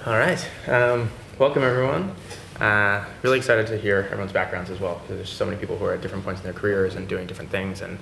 All right. Welcome, everyone. Really excited to hear everyone's backgrounds as well, because there's so many people who are at different points in their careers and doing different things and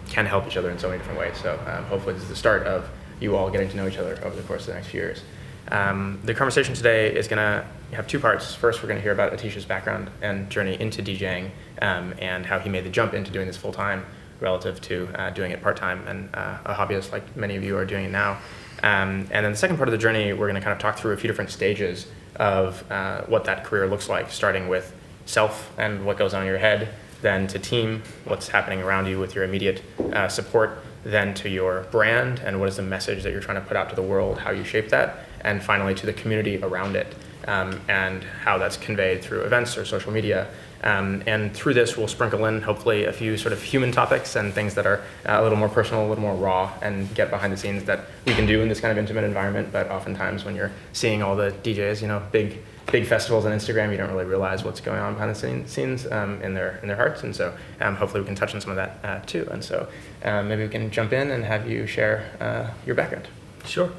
can help each other in so many different ways. So hopefully this is the start of you all getting to know each other over the course of the next few years. The conversation today is going to have two parts. First, we're going to hear about Atish's background and journey into DJing and how he made the jump into doing this full-time relative to doing it part-time and a hobbyist like many of you are doing it now. And then the second part of the journey, we're going to kind of talk through a few different stages of what that career looks like, starting with self and what goes on in your head, then to team, what's happening around you with your immediate support, then to your brand and what is the message that you're trying to put out to the world, how you shape that, and finally to the community around it and how that's conveyed through events or social media. And through this, we'll sprinkle in, hopefully, a few sort of human topics and things that are a little more personal, a little more raw, and get behind the scenes that we can do in this kind of intimate environment. But oftentimes when you're seeing all the DJs, big festivals on Instagram, you don't really realize what's going on behind the scenes in their hearts. And so hopefully we can touch on some of that too. And so maybe we can jump in and have you share your background. Sure.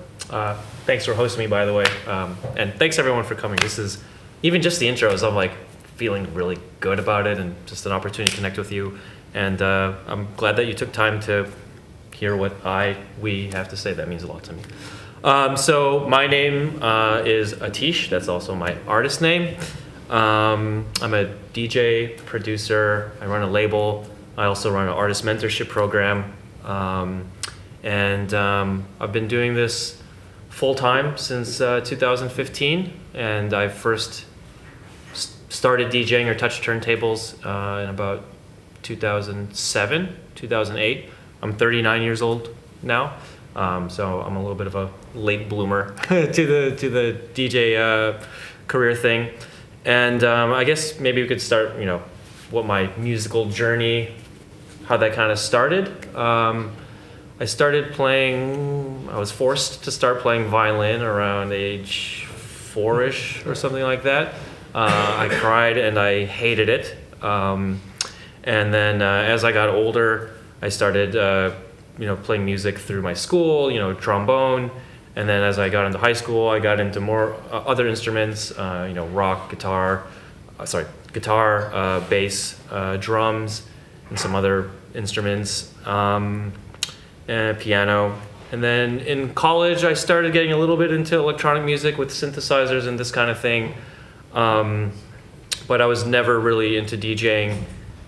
Thanks for hosting me, by the way. And thanks everyone for coming. This is, even just the intros, I'm like feeling really good about it and just an opportunity to connect with you. And I'm glad that you took time to hear what we have to say. That means a lot to me. So my name is Atish. That's also my artist name. I'm a DJ, producer. I run a label. I also run an artist mentorship program. And I've been doing this full-time since 2015, and I first started DJing or touched turntables in about 2007, 2008. I'm 39 years old now, so I'm a little bit of a late bloomer to the DJ career thing. And I guess maybe we could start, what my musical journey, how that kind of started. I was forced to start playing violin around age 4-ish or something like that. I cried and I hated it. And then as I got older, I started, playing music through my school, trombone. And then as I got into high school, I got into more other instruments, rock, guitar, bass, drums, and some other instruments. And piano. And then in college, I started getting a little bit into electronic music with synthesizers and this kind of thing. But I was never really into DJing.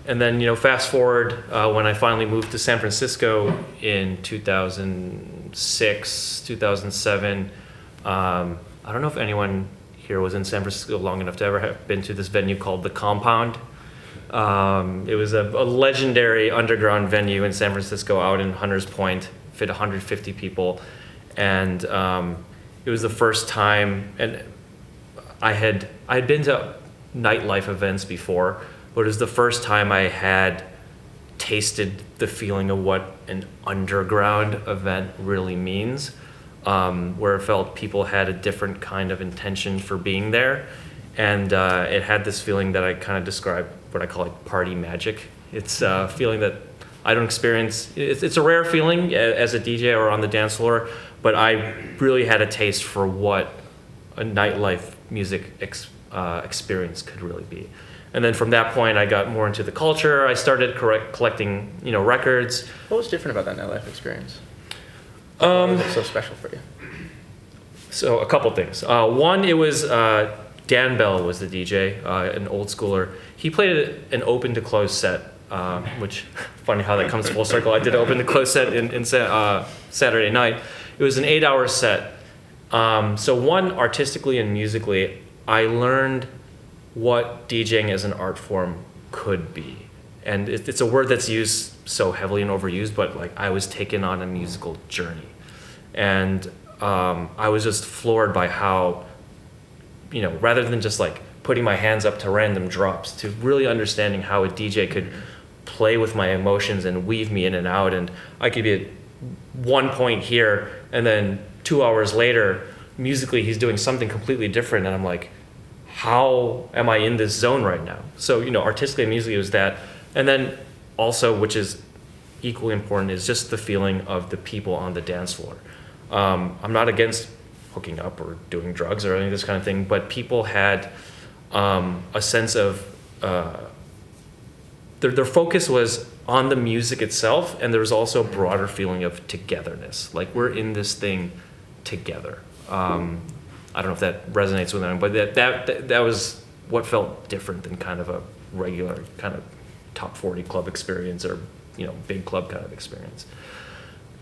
And then, fast forward when I finally moved to San Francisco in 2006, 2007. I don't know if anyone here was in San Francisco long enough to ever have been to this venue called The Compound. It was a legendary underground venue in San Francisco out in Hunters Point, fit 150 people. And it was the first time, and I had been to nightlife events before, but it was the first time I had tasted the feeling of what an underground event really means, where it felt people had a different kind of intention for being there. And it had this feeling that I kind of describe what I call like party magic. It's a feeling that I don't experience. It's a rare feeling as a DJ or on the dance floor, but I really had a taste for what a nightlife music experience could really be. And then from that point, I got more into the culture. I started collecting, records. What was different about that nightlife experience? What was it so special for you? So a couple things. One, it was Dan Bell was the DJ, an old schooler. He played an open to close set, which, funny how that comes full circle. I did an open to close set in Saturday night. It was an 8-hour set. So one, artistically and musically, I learned what DJing as an art form could be. And it's a word that's used so heavily and overused, but like I was taken on a musical journey. And I was just floored by how, rather than just like putting my hands up to random drops, to really understanding how a DJ could play with my emotions and weave me in and out. And I could be at one point here, and then 2 hours later, musically, he's doing something completely different. And I'm like, how am I in this zone right now? So, artistically and musically it was that. And then also, which is equally important, is just the feeling of the people on the dance floor. I'm not against hooking up or doing drugs or any of this kind of thing, but people had a sense of their focus was on the music itself, and there was also a broader feeling of togetherness. Like, we're in this thing together. I don't know if that resonates with them, but that was what felt different than kind of a regular kind of top 40 club experience or, big club kind of experience.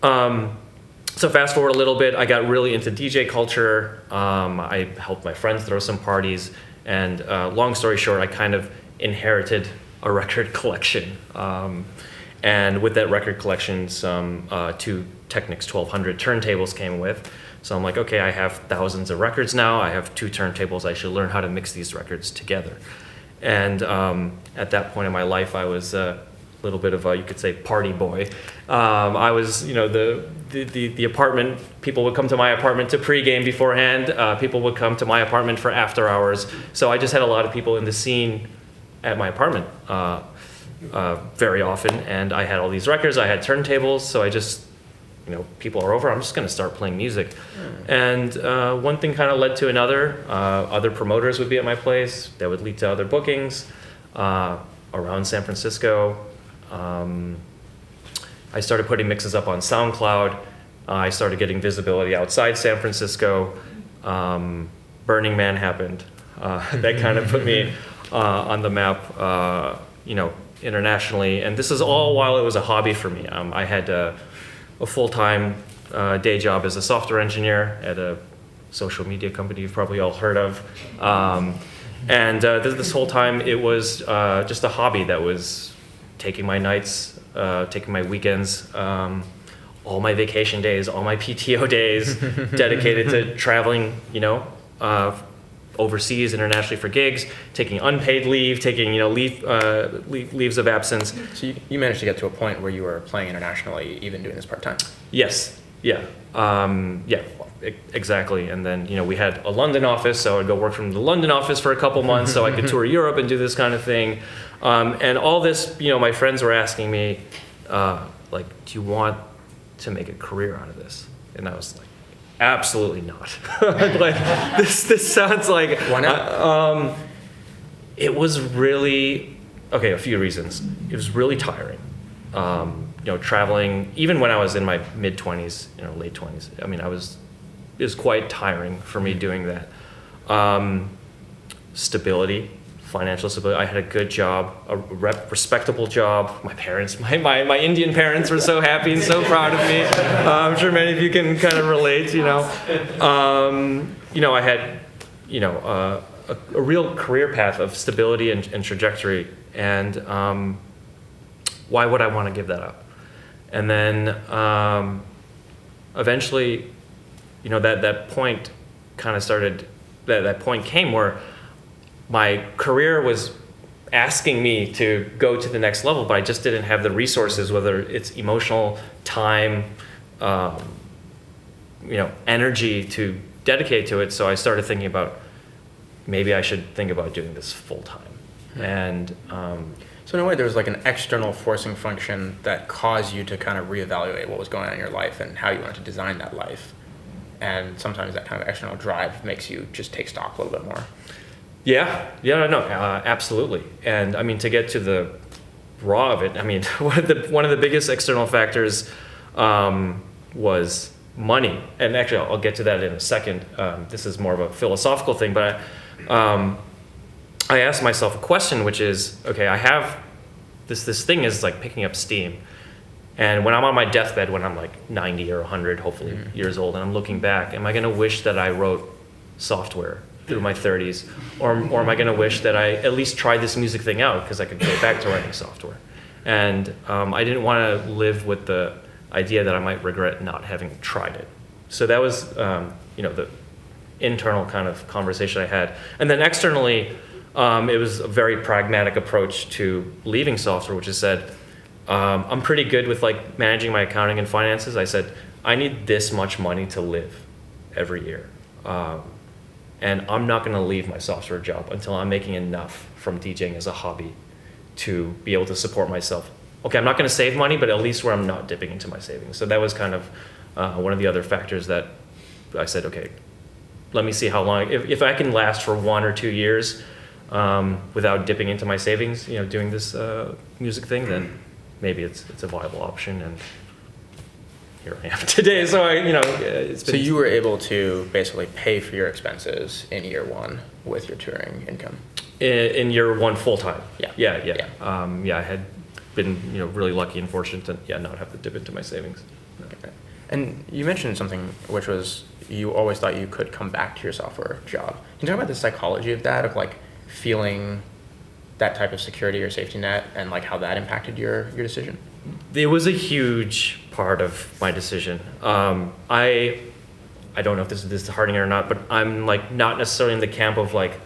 So fast forward a little bit, I got really into DJ culture. I helped my friends throw some parties, and long story short, I kind of inherited a record collection. And with that record collection, some two Technics 1200 turntables came with. So I'm like, okay, I have thousands of records now. I have 2 turntables. I should learn how to mix these records together. And at that point in my life, I was a little bit of a, you could say, party boy. I was, the apartment, people would come to my apartment to pregame beforehand. People would come to my apartment for after hours. So I just had a lot of people in the scene at my apartment very often. And I had all these records. I had turntables. So I just, people are over, I'm just going to start playing music. And one thing kind of led to another. Other promoters would be at my place. That would lead to other bookings around San Francisco. I started putting mixes up on SoundCloud. I started getting visibility outside San Francisco. Burning Man happened. That kind of put me on the map, internationally. And this is all while it was a hobby for me. I had a full-time day job as a software engineer at a social media company you've probably all heard of. And this whole time it was just a hobby that was taking my nights, taking my weekends, all my vacation days, all my PTO days dedicated to traveling, overseas, internationally for gigs, taking unpaid leave, taking leaves of absence. So you managed to get to a point where you were playing internationally, even doing this part-time? Yes. Yeah. Exactly. And then, we had a London office, so I'd go work from the London office for a couple months so I could tour Europe and do this kind of thing. And all this, my friends were asking me, do you want to make a career out of this? And I was like, absolutely not. Like, this sounds like... Why not? It was really... Okay, a few reasons. It was really tiring. Traveling, even when I was in my mid-20s, late 20s, it was quite tiring for me doing that. Stability, financial stability. I had a good job, a respectable job. My parents, my Indian parents were so happy and so proud of me. I'm sure many of you can kind of relate, I had, a real career path of stability and trajectory. And why would I want to give that up? And then eventually, that point kind of started, that point came where my career was asking me to go to the next level, but I just didn't have the resources, whether it's emotional, time, energy to dedicate to it. So I started thinking about, maybe I should think about doing this full time. And so in a way, there was like an external forcing function that caused you to kind of reevaluate what was going on in your life and how you wanted to design that life. And sometimes that kind of external drive makes you just take stock a little bit more. Absolutely. And to get to the raw of it, one of the biggest external factors was money. And actually, I'll get to that in a second. This is more of a philosophical thing, but I asked myself a question, which is, okay, I have this thing is like picking up steam. And when I'm on my deathbed, when I'm like 90 or 100, hopefully years old, and I'm looking back, am I going to wish that I wrote software through my 30s? Or am I going to wish that I at least tried this music thing out because I could go back to writing software? And I didn't want to live with the idea that I might regret not having tried it. So that was, the internal kind of conversation I had. And then externally, it was a very pragmatic approach to leaving software, which is said, I'm pretty good with like managing my accounting and finances. I said, I need this much money to live every year. And I'm not going to leave my software job until I'm making enough from DJing as a hobby to be able to support myself. Okay, I'm not going to save money, but at least where I'm not dipping into my savings. So that was kind of one of the other factors that I said, okay, let me see how long, if I can last for 1 or 2 years without dipping into my savings, doing this music thing, then maybe it's a viable option. And here I am today. So it's been. So you were able to basically pay for your expenses in year one with your touring income. In year one, full time. Yeah. Yeah. I had been really lucky and fortunate to not have to dip into my savings. Okay. And you mentioned something which was you always thought you could come back to your software job. Can you talk about the psychology of that, of like feeling that type of security or safety net, and like how that impacted your decision? It was a huge part of my decision. I don't know if this is disheartening or not, but I'm like not necessarily in the camp of like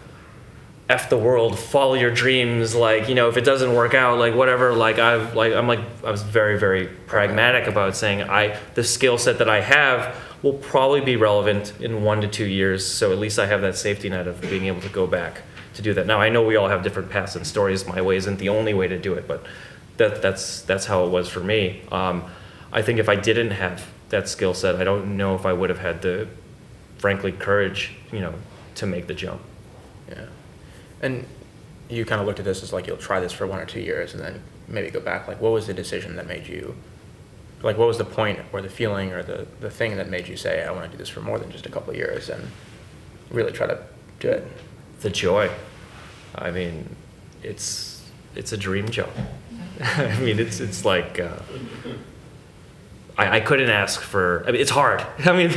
F the world, follow your dreams, like, if it doesn't work out, like whatever, I was very, very pragmatic about saying the skill set that I have will probably be relevant in 1 to 2 years, so at least I have that safety net of being able to go back to do that. Now I know we all have different paths and stories. My way isn't the only way to do it, but that's how it was for me. I think if I didn't have that skill set, I don't know if I would have had the, frankly, courage, to make the jump. Yeah. And you kind of looked at this as like, you'll try this for 1 or 2 years and then maybe go back. Like, what was the decision that made you, like, what was the point or the feeling or the thing that made you say, I want to do this for more than just a couple of years and really try to do it? The joy. I mean, it's a dream job. I mean, it's like, I couldn't ask for, I mean, it's hard. I mean,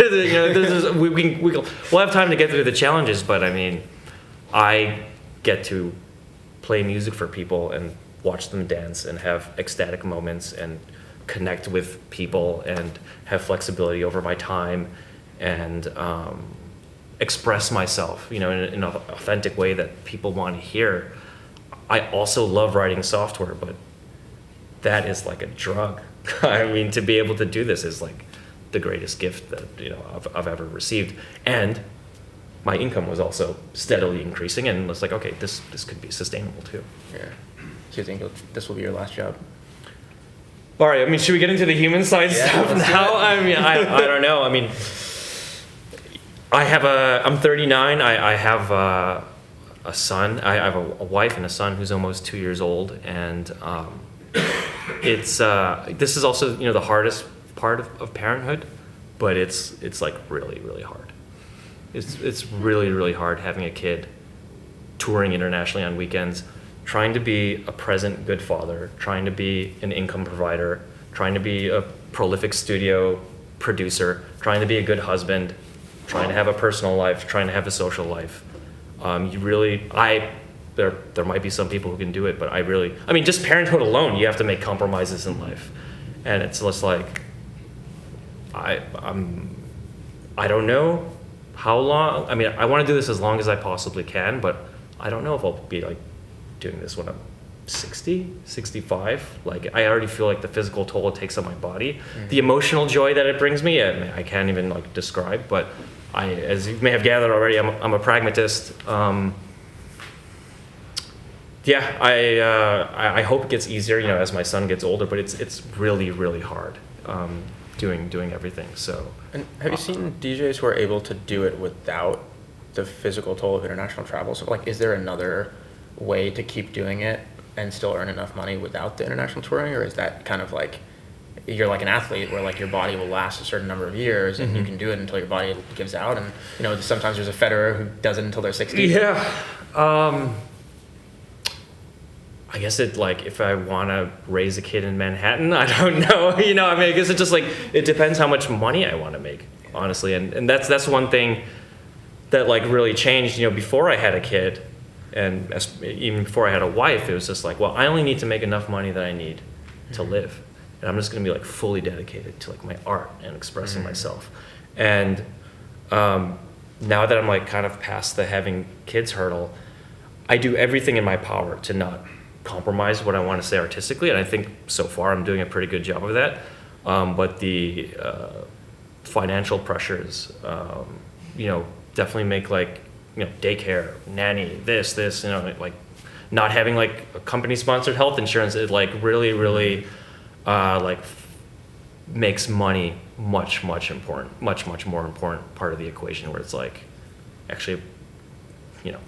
we'll have time to get through the challenges, but I mean, I get to play music for people and watch them dance and have ecstatic moments and connect with people and have flexibility over my time and express myself, in an authentic way that people want to hear. I also love writing software, but that is like a drug. I mean, to be able to do this is like the greatest gift that I've ever received. And my income was also steadily increasing, and it's like, okay, this could be sustainable too. Yeah. So you think this will be your last job? All right. I mean, should we get into the human side stuff now? I mean, I don't know. I mean, I'm 39. I have a son. I have a wife and a son who's almost 2 years old, and this is also the hardest part of parenthood, but it's like really, really hard. It's really, really hard having a kid, touring internationally on weekends, trying to be a present good father, trying to be an income provider, trying to be a prolific studio producer, trying to be a good husband, trying to have a personal life, trying to have a social life. There might be some people who can do it, but I mean, just parenthood alone, you have to make compromises in life. And it's just like, I don't know how long. I mean, I want to do this as long as I possibly can, but I don't know if I'll be like doing this when I'm 60, 65. Like, I already feel like the physical toll it takes on my body, the emotional joy that it brings me, I can't even like describe, but as you may have gathered already, I'm a pragmatist. I hope it gets easier, as my son gets older, but it's really, really hard doing everything. So. And have you seen DJs who are able to do it without the physical toll of international travel? So, like, is there another way to keep doing it and still earn enough money without the international touring, or is that kind of like you're like an athlete where like your body will last a certain number of years and you can do it until your body gives out? And sometimes there's a Federer who does it until they're 60. Yeah. I guess if I want to raise a kid in Manhattan, I don't know. I mean, I guess it's just like, it depends how much money I want to make, honestly. And that's one thing that like really changed, before I had a kid and even before I had a wife, it was just like, well, I only need to make enough money that I need to live. And I'm just going to be like fully dedicated to like my art and expressing myself. And now that I'm like kind of past the having kids hurdle, I do everything in my power to not compromise what I want to say artistically, and I think so far I'm doing a pretty good job of that. But the financial pressures, definitely make like, daycare, nanny, this, like not having like a company sponsored health insurance, it like really, really makes money much more important part of the equation, where it's like, actually, you know,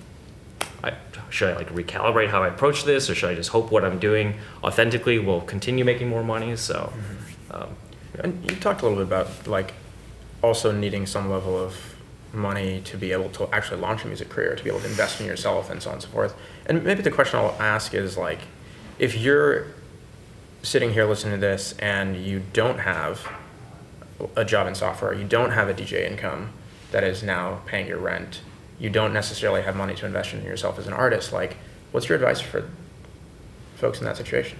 should I like recalibrate how I approach this, or should I just hope what I'm doing authentically will continue making more money? So, yeah. And you talked a little bit about like also needing some level of money to be able to actually launch a music career, to be able to invest in yourself and so on and so forth. And maybe the question I'll ask is like, if you're sitting here listening to this and you don't have a job in software, you don't have a DJ income that is now paying your rent, you don't necessarily have money to invest in yourself as an artist, like, what's your advice for folks in that situation?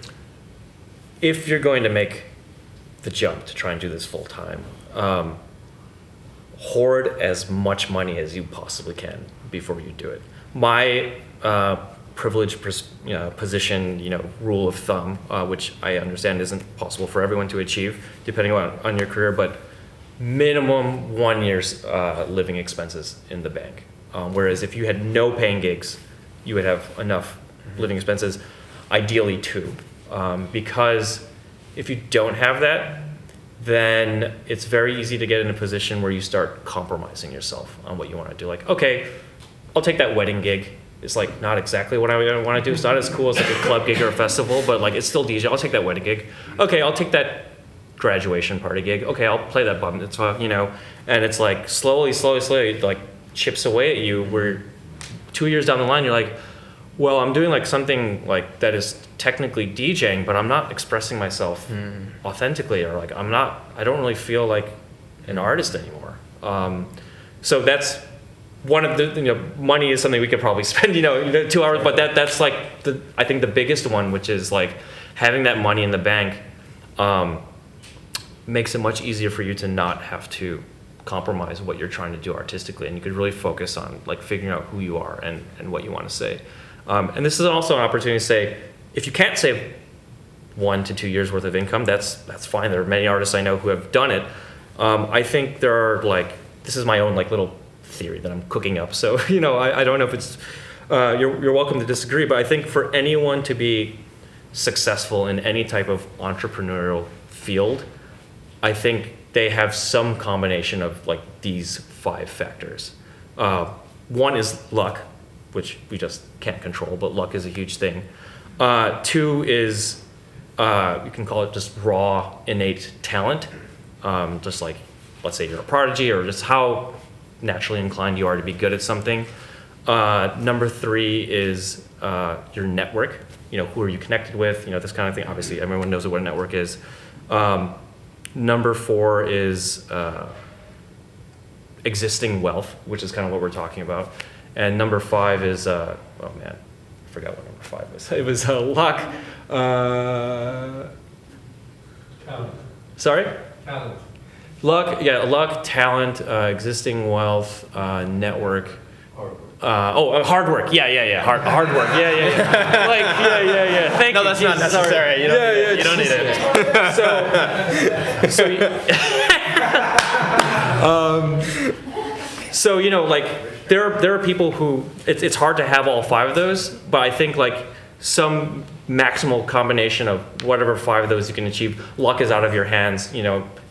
If you're going to make the jump to try and do this full time, hoard as much money as you possibly can before you do it. My privileged position, rule of thumb, which I understand isn't possible for everyone to achieve, depending on your career, but minimum 1 year's living expenses in the bank. Whereas if you had no paying gigs, you would have enough living expenses, ideally 2. Because if you don't have that, then it's very easy to get in a position where you start compromising yourself on what you want to do. Like, okay, I'll take that wedding gig. It's like not exactly what I want to do. It's not as cool as like a club gig or a festival, but like it's still DJ. I'll take that wedding gig. Okay, I'll take that graduation party gig. Okay, I'll play that bum. It's and it's like slowly, like chips away at you. Where 2 years down the line, you're like, well, I'm doing like something like that is technically DJing, but I'm not expressing myself authentically, or like I don't really feel like an artist anymore. So that's one of the, money is something we could probably spend, 2 hours, but that's like I think the biggest one, which is like having that money in the bank, makes it much easier for you to not have to compromise what you're trying to do artistically, and you could really focus on like figuring out who you are and what you want to say. And this is also an opportunity to say, if you can't save 1 to 2 years worth of income, that's fine. There are many artists I know who have done it. I think there are this is my own like little theory that I'm cooking up. So, I don't know if it's, you're welcome to disagree, but I think for anyone to be successful in any type of entrepreneurial field, I think they have some combination of like these 5 factors. One is luck, which we just can't control, but luck is a huge thing. 2 is, you can call it just raw, innate talent. Just like, let's say you're a prodigy, or just how naturally inclined you are to be good at something. Number 3 is your network. Who are you connected with? This kind of thing. Obviously, everyone knows what a network is. Number 4 is existing wealth, which is kind of what we're talking about. And number 5 is, oh man, I forgot what number 5 was. It was luck. Talent. Sorry? Talent. Luck, yeah, luck, talent, existing wealth, network. Hard work. Yeah. Hard work. Yeah. Like, yeah. Thank you. No, that's not necessary. You don't need it. So like there are people who it's hard to have all 5 of those, but I think like some maximal combination of whatever 5 of those you can achieve. Luck is out of your hands.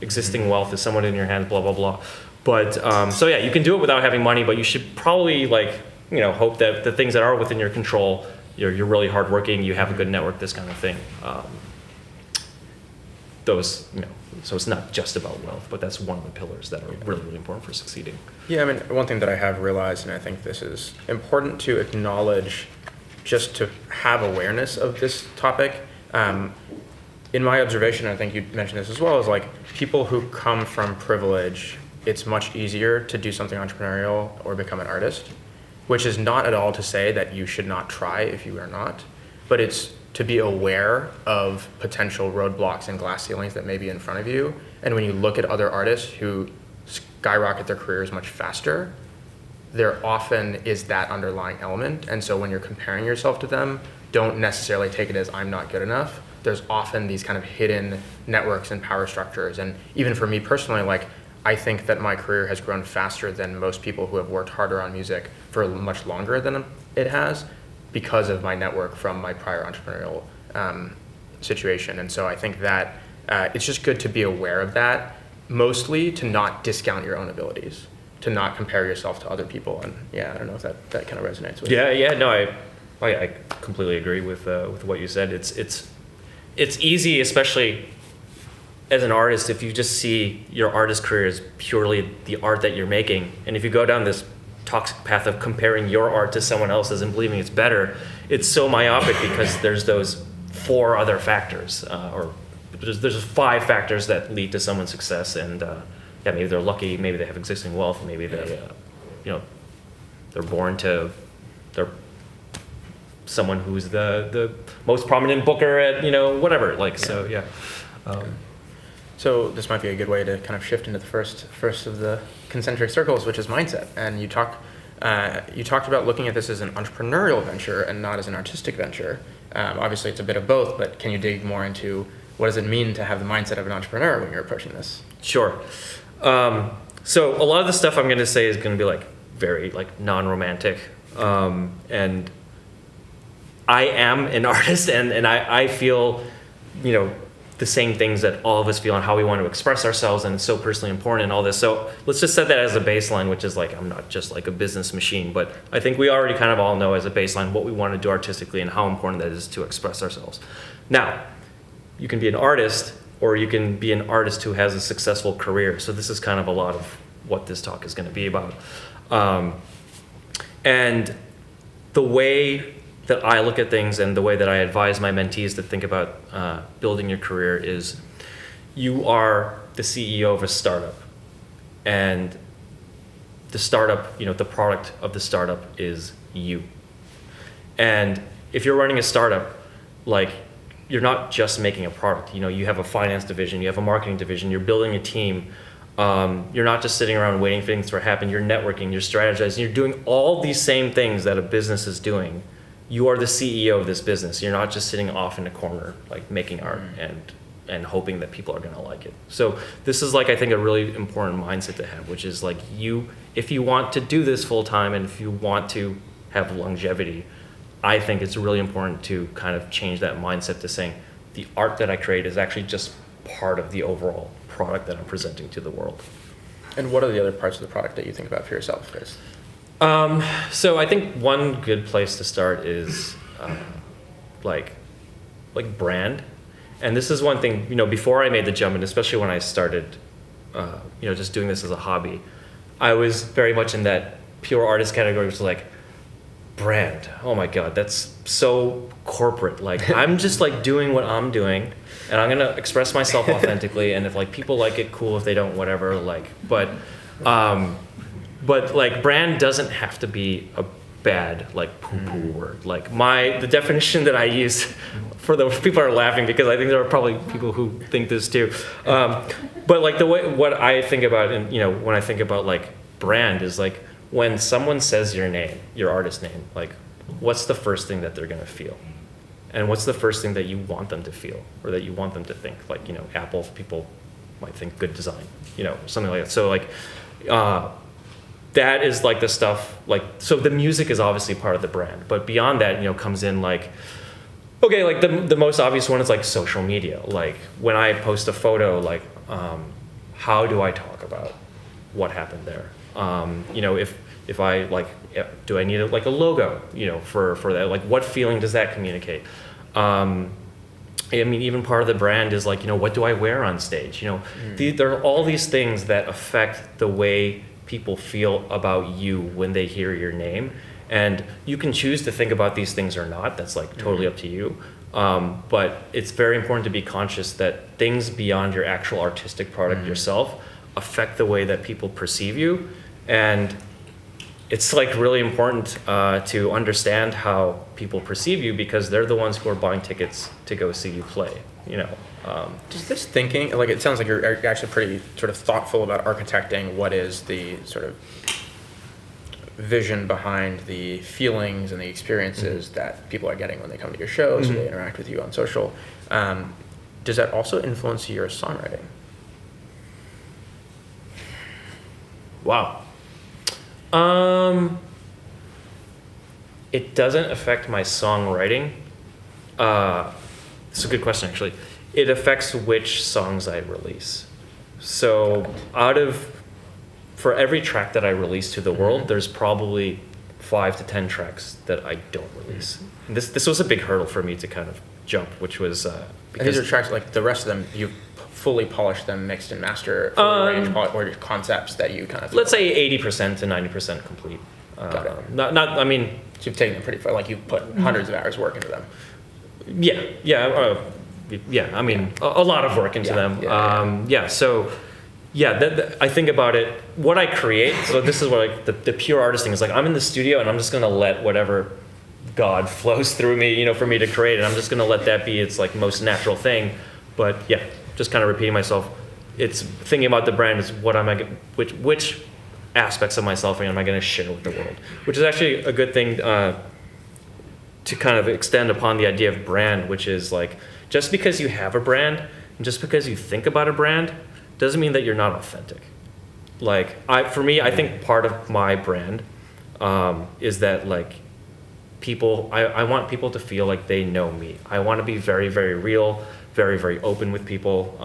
Existing wealth is somewhat in your hands. Blah blah blah. But so yeah, you can do it without having money, but you should probably hope that the things that are within your control, you're really hardworking, you have a good network, this kind of thing. Those, so it's not just about wealth, but that's one of the pillars that are really, really important for succeeding. Yeah, I mean, one thing that I have realized, and I think this is important to acknowledge, just to have awareness of this topic. In my observation, I think you mentioned this as well, is like people who come from privilege, it's much easier to do something entrepreneurial or become an artist, which is not at all to say that you should not try if you are not, but it's to be aware of potential roadblocks and glass ceilings that may be in front of you. And when you look at other artists who skyrocket their careers much faster, there often is that underlying element. And so when you're comparing yourself to them, don't necessarily take it as I'm not good enough. There's often these kind of hidden networks and power structures. And even for me personally, like, I think that my career has grown faster than most people who have worked harder on music for much longer than it has, because of my network from my prior entrepreneurial situation. And so I think that it's just good to be aware of that, mostly to not discount your own abilities, to not compare yourself to other people. And yeah, I don't know if that kind of resonates with Yeah, no, I completely agree with what you said. It's easy, especially as an artist, if you just see your artist career as purely the art that you're making, and if you go down this toxic path of comparing your art to someone else's and believing it's better, it's so myopic because there's those 4 other factors, or there's 5 factors that lead to someone's success, and yeah, maybe they're lucky, maybe they have existing wealth, maybe they, they're born to, they're someone who's the most prominent booker at whatever, so yeah. So this might be a good way to kind of shift into the first of the concentric circles, which is mindset. And you talked about looking at this as an entrepreneurial venture and not as an artistic venture. Obviously, it's a bit of both, but can you dig more into what does it mean to have the mindset of an entrepreneur when you're approaching this? Sure. So a lot of the stuff I'm going to say is going to be very non-romantic, and I am an artist, and I feel the same things that all of us feel on how we want to express ourselves, and it's so personally important and all this. So let's just set that as a baseline, which is I'm not just a business machine, but I think we already kind of all know as a baseline what we want to do artistically and how important that is to express ourselves. Now, you can be an artist, or you can be an artist who has a successful career. So this is kind of a lot of what this talk is going to be about. And the way that I look at things and the way that I advise my mentees to think about building your career is you are the CEO of a startup, and the startup, the product of the startup is you. And if you're running a startup, you're not just making a product. You have a finance division, you have a marketing division, you're building a team. You're not just sitting around waiting for things to happen. You're networking, you're strategizing, you're doing all these same things that a business is doing. You are the CEO of this business. You're not just sitting off in a corner, making art and hoping that people are going to like it. So this is I think a really important mindset to have, which is if you want to do this full time and if you want to have longevity, I think it's really important to kind of change that mindset to saying the art that I create is actually just part of the overall product that I'm presenting to the world. And what are the other parts of the product that you think about for yourself, Chris? So I think one good place to start is brand. And this is one thing, before I made the jump, and especially when I started, just doing this as a hobby, I was very much in that pure artist category, which is brand. Oh my God, that's so corporate. I'm just doing what I'm doing, and I'm gonna express myself authentically. And if people like it, cool. If they don't, whatever. But brand doesn't have to be a bad poo-poo word. The definition that I use for the people are laughing because I think there are probably people who think this too. But the way what I think about, and when I think about brand is when someone says your name, your artist name, what's the first thing that they're gonna feel? And what's the first thing that you want them to feel or that you want them to think? Apple, people might think good design, something like that. So that is the stuff, so the music is obviously part of the brand, but beyond that, comes in the most obvious one is social media. When I post a photo, how do I talk about what happened there? If I do I need a logo, for that? What feeling does that communicate? Even part of the brand is what do I wear on stage? There are all these things that affect the way people feel about you when they hear your name, and you can choose to think about these things or not. That's totally up to you. But it's very important to be conscious that things beyond your actual artistic product yourself affect the way that people perceive you, and it's really important to understand how people perceive you because they're the ones who are buying tickets to go see you play. Does this thinking, it sounds like you're actually pretty sort of thoughtful about architecting what is the sort of vision behind the feelings and the experiences that people are getting when they come to your shows or they interact with you on social. Does that also influence your songwriting? Wow. It doesn't affect my songwriting. It's a good question, actually. It affects which songs I release. So out of for every track that I release to the world, there's probably 5 to 10 tracks that I don't release. And this was a big hurdle for me to kind of jump, which was And because these are tracks like the rest of them, you fully polished them, mixed and mastered, fully arranged, or concepts that you kind of. let's say 80% to 90% complete. Got it. Not I mean, So you've taken them pretty far, like you've put hundreds of hours work into them. yeah. I mean, a lot of work into them. So I think about it. What I create. So this is what the pure artist thing is like. I'm in the studio and I'm just gonna let whatever God flows through me, for me to create, and I'm just gonna let that be its like most natural thing. But yeah, just kind of repeating myself. It's thinking about the brand is what am I, which aspects of myself am I going to share with the world, which is actually a good thing to kind of extend upon the idea of brand, which is like just because you have a brand and just because you think about a brand doesn't mean that you're not authentic. Like for me, I think part of my brand is that like people, I want people to feel like they know me. I want to be very, very real, very, very open with people.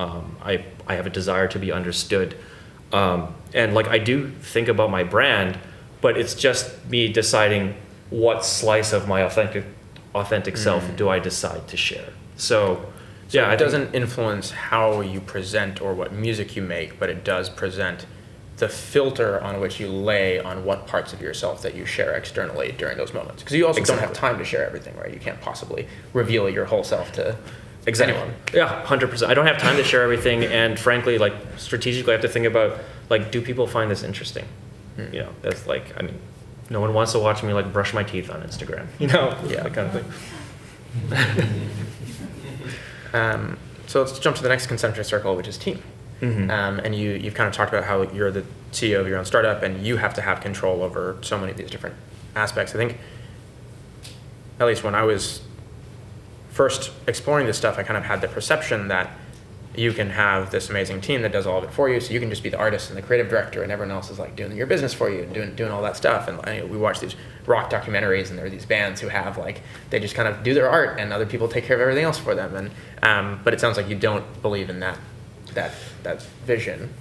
I have a desire to be understood. And like I do think about my brand, but it's just me deciding what slice of my authentic self do I decide to share. So yeah, it doesn't influence how you present or what music you make, but it does present the filter on which you lay on what parts of yourself that you share externally during those moments. Because you also don't have time to share everything, right? You can't possibly reveal your whole self to anyone. Yeah, 100%. I don't have time to share everything, and frankly, like strategically, I have to think about like, do people find this interesting? That's like, I mean, no one wants to watch me like brush my teeth on Instagram, that kind of thing. So let's jump to the next concentric circle, which is team. And you've kind of talked about how you're the CEO of your own startup and you have to have control over so many of these different aspects. I think, at least when I was first exploring this stuff, I kind of had the perception that you can have this amazing team that does all of it for you, so you can just be the artist and the creative director, and everyone else is like doing your business for you and doing all that stuff. And we watch these rock documentaries, and there are these bands who have like they just kind of do their art, and other people take care of everything else for them. And but it sounds like you don't believe in that vision.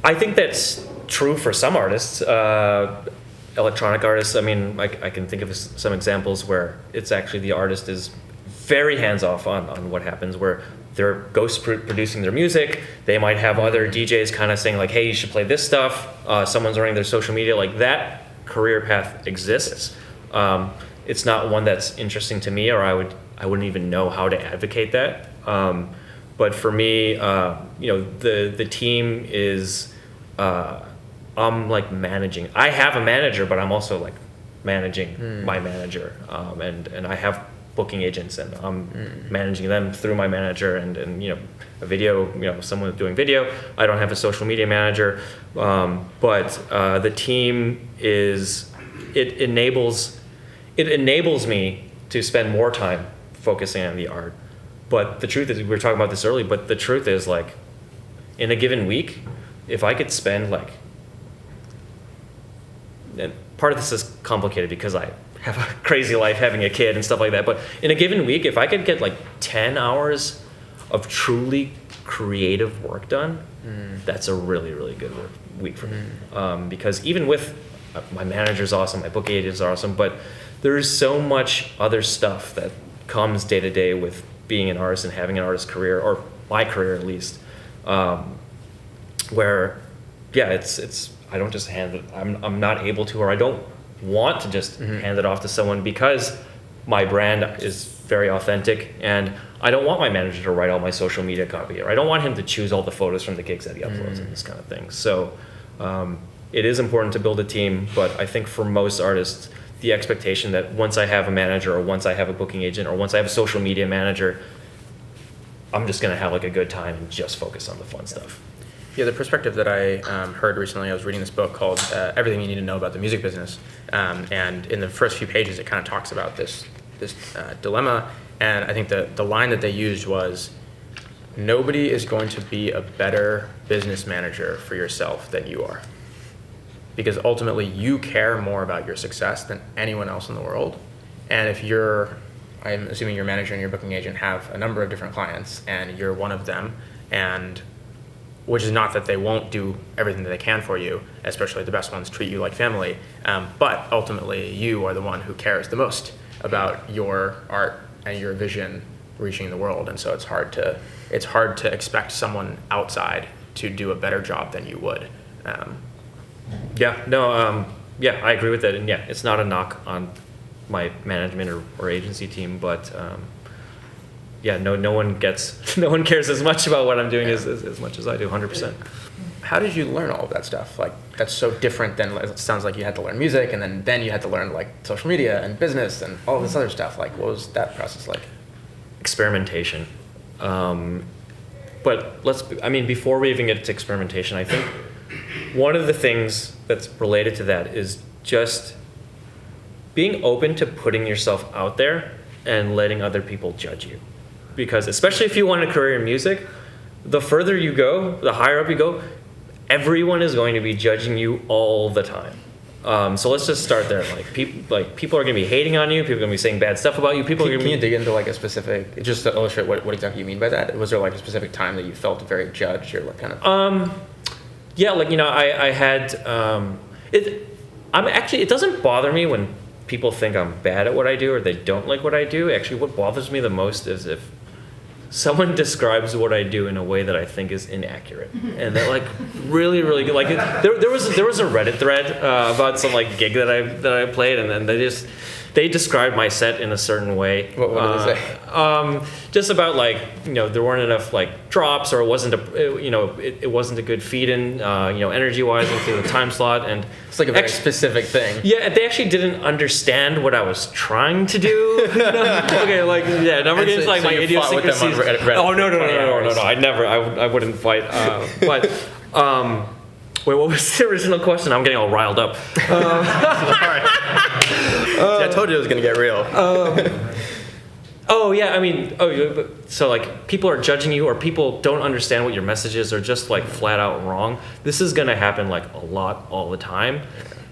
I think that's true for some artists, electronic artists. I mean, I can think of some examples where it's actually the artist is very hands-off on what happens, where they're ghost producing their music. They might have other DJs kind of saying like, hey, you should play this stuff. Someone's running their social media. Like that career path exists. It's not one that's interesting to me, or I wouldn't even know how to advocate that. But for me, the team is, I'm like managing. I have a manager, but I'm also like managing my manager. And I have booking agents, and I'm managing them through my manager, and a video, someone doing video. I don't have a social media manager, but the team it enables me to spend more time focusing on the art. But the truth is, we were talking about this earlier, but the truth is like in a given week, if I could spend like, and part of this is complicated because I have a crazy life having a kid and stuff like that. But in a given week, if I could get like 10 hours of truly creative work done, that's a really, really good week for me. Because even with my manager's awesome, my book agent's awesome, but there's so much other stuff that comes day to day with being an artist and having an artist career, or my career at least, where, it's I don't just hand it. I'm not able to, or I don't want to just hand it off to someone, because my brand is very authentic, and I don't want my manager to write all my social media copy, or I don't want him to choose all the photos from the gigs that he uploads and this kind of thing. So it is important to build a team, but I think for most artists, the expectation that once I have a manager, or once I have a booking agent, or once I have a social media manager, I'm just going to have like a good time and just focus on the fun stuff. Yeah, the perspective that I heard recently, I was reading this book called Everything You Need to Know About the Music Business. And in the first few pages, it kind of talks about this dilemma. And I think the line that they used was, nobody is going to be a better business manager for yourself than you are. Because ultimately, you care more about your success than anyone else in the world. And if I'm assuming your manager and your booking agent have a number of different clients, and you're one of them, and which is not that they won't do everything that they can for you, especially the best ones treat you like family, but ultimately you are the one who cares the most about your art and your vision reaching the world, and so it's hard to expect someone outside to do a better job than you would. Yeah, I agree with that, and yeah, it's not a knock on my management or agency team, but no one cares as much about what I'm doing as much as I do, 100%. How did you learn all of that stuff? Like, that's so different than, it sounds like you had to learn music, and then you had to learn like social media and business and all this other stuff. Like, what was that process like? Experimentation. But before we even get to experimentation, I think one of the things that's related to that is just being open to putting yourself out there and letting other people judge you. Because especially if you want a career in music, the further you go, the higher up you go, everyone is going to be judging you all the time. So let's just start there. People are going to be hating on you. People are going to be saying bad stuff about you. Can you dig into like a specific, just to illustrate what exactly you mean by that? Was there like a specific time that you felt very judged, or what kind of? I had it doesn't bother me when people think I'm bad at what I do or they don't like what I do. Actually, what bothers me the most is if someone describes what I do in a way that I think is inaccurate, and that like really good. Like there was a Reddit thread about some like gig that I played, and then they described my set in a certain way. What did they say? Just about like, there weren't enough like drops, or it wasn't a good feed in energy wise into the time slot, and it's like a very specific thing. Yeah, they actually didn't understand what I was trying to do. Okay, like now we're getting to like my idiosyncrasies. Oh no! I wouldn't fight. Wait, what was the original question? I'm getting all riled up. I told you it was going to get real. So like people are judging you, or people don't understand what your message is, or just like flat out wrong. This is going to happen like a lot all the time.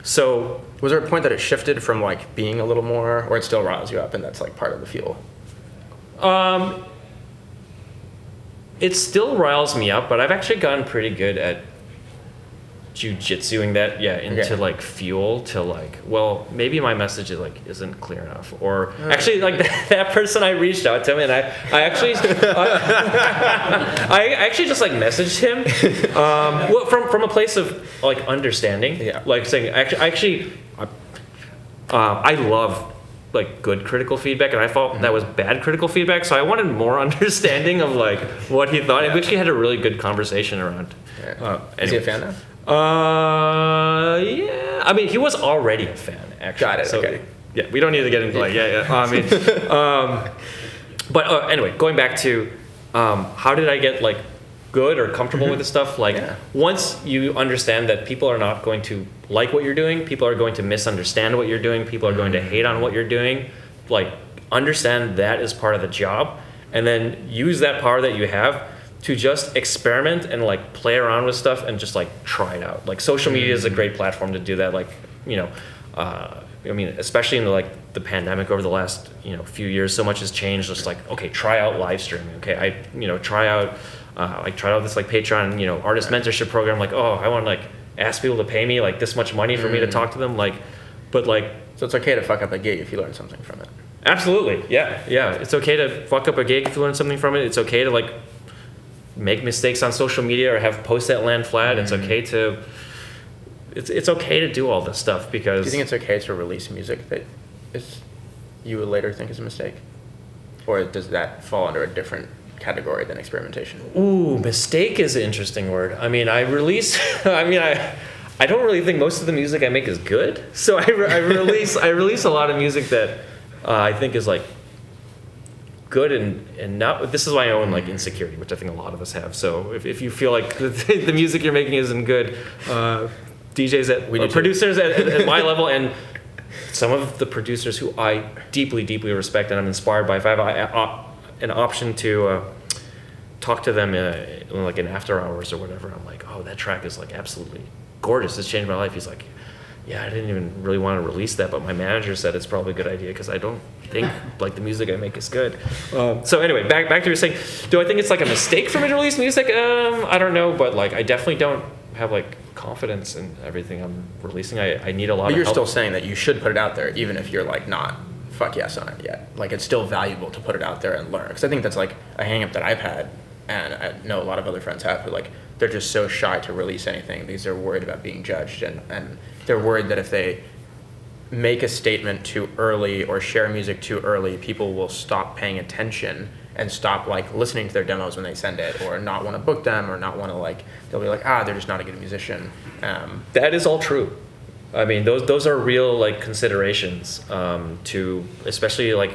So was there a point that it shifted from like being a little more, or it still riles you up and that's like part of the fuel? It still riles me up, but I've actually gotten pretty good at jujitsuing that into like fuel to like, well, maybe my message is like isn't clear enough, or actually like that person I reached out to, and I actually just like messaged him from a place of like understanding, like saying I love like good critical feedback, and I thought that was bad critical feedback, so I wanted more understanding of like what he thought. And we actually had a really good conversation around. Is he a fan now? Yeah. I mean, he was already a fan, actually. Got it. So, okay. Yeah, we don't need to get into like, but anyway, going back to how did I get like good or comfortable with this stuff? Like once you understand that people are not going to like what you're doing, people are going to misunderstand what you're doing, people are going to hate on what you're doing, like understand that is part of the job, and then use that power that you have to just experiment and like play around with stuff and just like try it out. Like social media is a great platform to do that. Like, especially in the pandemic over the last, few years, so much has changed. Just like, okay, try out live streaming. Okay. Try out this like Patreon, artist mentorship program. Like, oh, I want to like ask people to pay me like this much money for me to talk to them. Like, but like, so it's okay to fuck up a gig if you learn something from it. Absolutely. Yeah. It's okay to fuck up a gig if you learn something from it. It's okay to like make mistakes on social media or have posts that land flat. It's okay to do all this stuff, because... Do you think it's okay to release music that you would later think is a mistake? Or does that fall under a different category than experimentation? Ooh, mistake is an interesting word. I mean, I don't really think most of the music I make is good. So I release a lot of music that I think is like good and not. This is why I own like insecurity, which I think a lot of us have. So if you feel like the music you're making isn't good, DJs producers at my level, and some of the producers who I deeply respect and I'm inspired by, if I have an option to talk to them like in after hours or whatever, I'm like, oh, that track is like absolutely gorgeous. It's changed my life. He's like, yeah, I didn't even really want to release that, but my manager said it's probably a good idea because I don't think like the music I make is good. So anyway, back to your saying, do I think it's like a mistake for me to release music? I don't know, but like I definitely don't have like confidence in everything I'm releasing. I need a lot of help. But you're still saying that you should put it out there, even if you're like not fuck yes on it yet. Like it's still valuable to put it out there and learn. Because I think that's like a hang up that I've had, and I know a lot of other friends have, who like they're just so shy to release anything because they're worried about being judged, and they're worried that if they make a statement too early or share music too early, people will stop paying attention and stop like listening to their demos when they send it, or not want to book them, or not want to like, they'll be like, they're just not a good musician. That is all true. I mean, those are real like considerations to, especially like,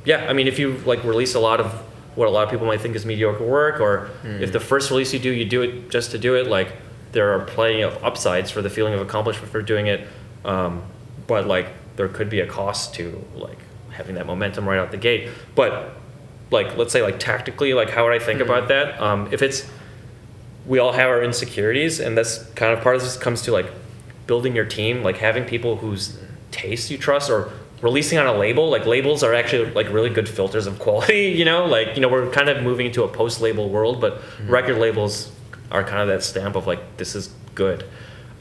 yeah, I mean, if you like release a lot of what a lot of people might think is mediocre work, or if the first release you do it just to do it, like there are plenty of upsides for the feeling of accomplishment for doing it, but like there could be a cost to like having that momentum right out the gate. But like, let's say like tactically, like how would I think about that? If it's, we all have our insecurities, and that's kind of part of this comes to like building your team, like having people whose tastes you trust, or releasing on a label. Like labels are actually like really good filters of quality, you know, like, you know, we're kind of moving into a post-label world, but record labels are kind of that stamp of like, this is good.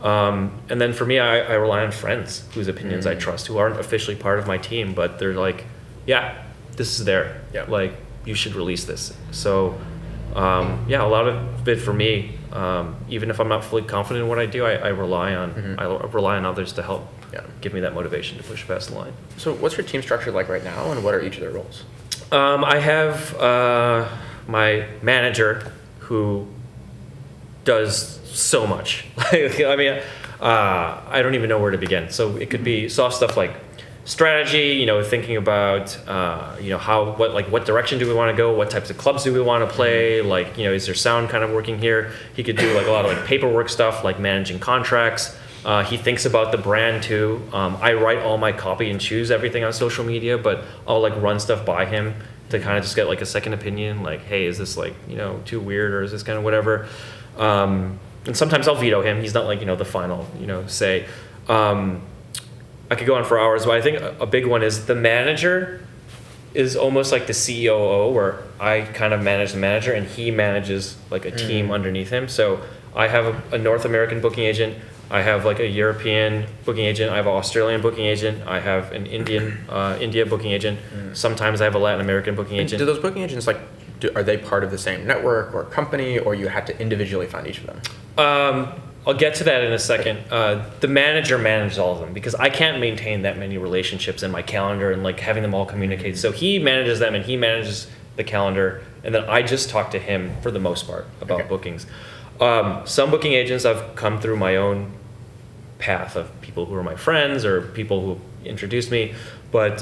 And then for me, I rely on friends whose opinions I trust, who aren't officially part of my team, but they're like, yeah, this is there. Yeah. Like, you should release this. So, yeah, a lot of it for me, even if I'm not fully confident in what I do, I rely on others to help give me that motivation to push past the line. So what's your team structure like right now, and what are each of their roles? I have my manager who does so much. I mean, I don't even know where to begin. So it could be soft stuff like strategy, you know, thinking about, you know, what direction do we want to go? What types of clubs do we want to play? Like, you know, is there sound kind of working here? He could do like a lot of like paperwork stuff, like managing contracts. He thinks about the brand too. I write all my copy and choose everything on social media, but I'll like run stuff by him to kind of just get like a second opinion. Like, hey, is this like, you know, too weird, or is this kind of whatever? And sometimes I'll veto him. He's not like, you know, the final, you know, say. I could go on for hours, but I think a big one is the manager is almost like the COO, where I kind of manage the manager and he manages like a team underneath him. So I have a North American booking agent. I have like a European booking agent. I have an Australian booking agent. I have an India booking agent. Sometimes I have a Latin American booking agent. Do those booking agents like, are they part of the same network or company, or you had to individually find each of them? I'll get to that in a second. The manager manages all of them because I can't maintain that many relationships in my calendar and like having them all communicate. So he manages them and he manages the calendar, and then I just talk to him for the most part about bookings. Some booking agents I've come through my own path of people who are my friends or people who introduced me, but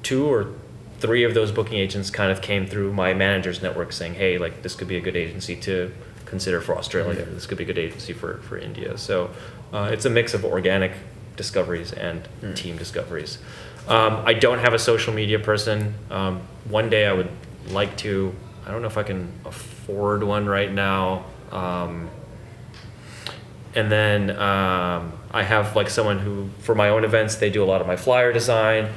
2 or 3 of those booking agents kind of came through my manager's network saying, hey, like this could be a good agency to consider for Australia. This could be a good agency for India. So it's a mix of organic discoveries and team discoveries. I don't have a social media person. One day I would like to. I don't know if I can afford one right now. And then I have like someone who, for my own events, they do a lot of my flyer design.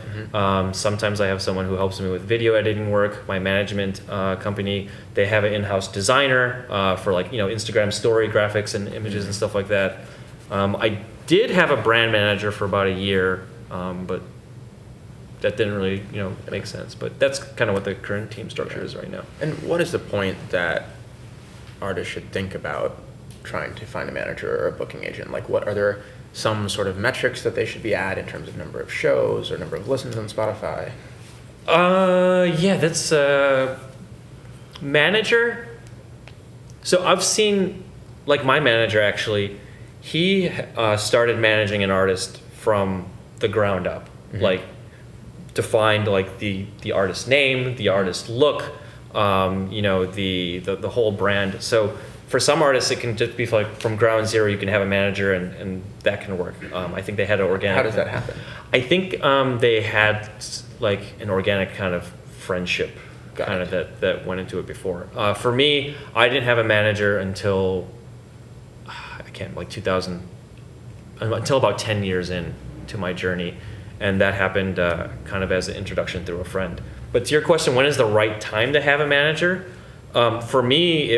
Sometimes I have someone who helps me with video editing work. My management company, they have an in-house designer for like, you know, Instagram story graphics and images and stuff like that. I did have a brand manager for about a year, but that didn't really, you know, make sense. But that's kind of what the current team structure is right now. And what is the point that artists should think about trying to find a manager or a booking agent? Like, what are there some sort of metrics that they should be at in terms of number of shows or number of listens on Spotify? Yeah, that's manager. So I've seen, like my manager actually, he started managing an artist from the ground up, like to find like the artist's name, the artist's look, you know, the whole brand. So for some artists, it can just be like from ground zero. You can have a manager, and that can work. I think they had an organic. How does that happen? I think they had like an organic kind of friendship, kind of that went into it before. For me, I didn't have a manager until like 2000. until about 10 years in to my journey. And that happened kind of as an introduction through a friend. But to your question, when is the right time to have a manager? For me,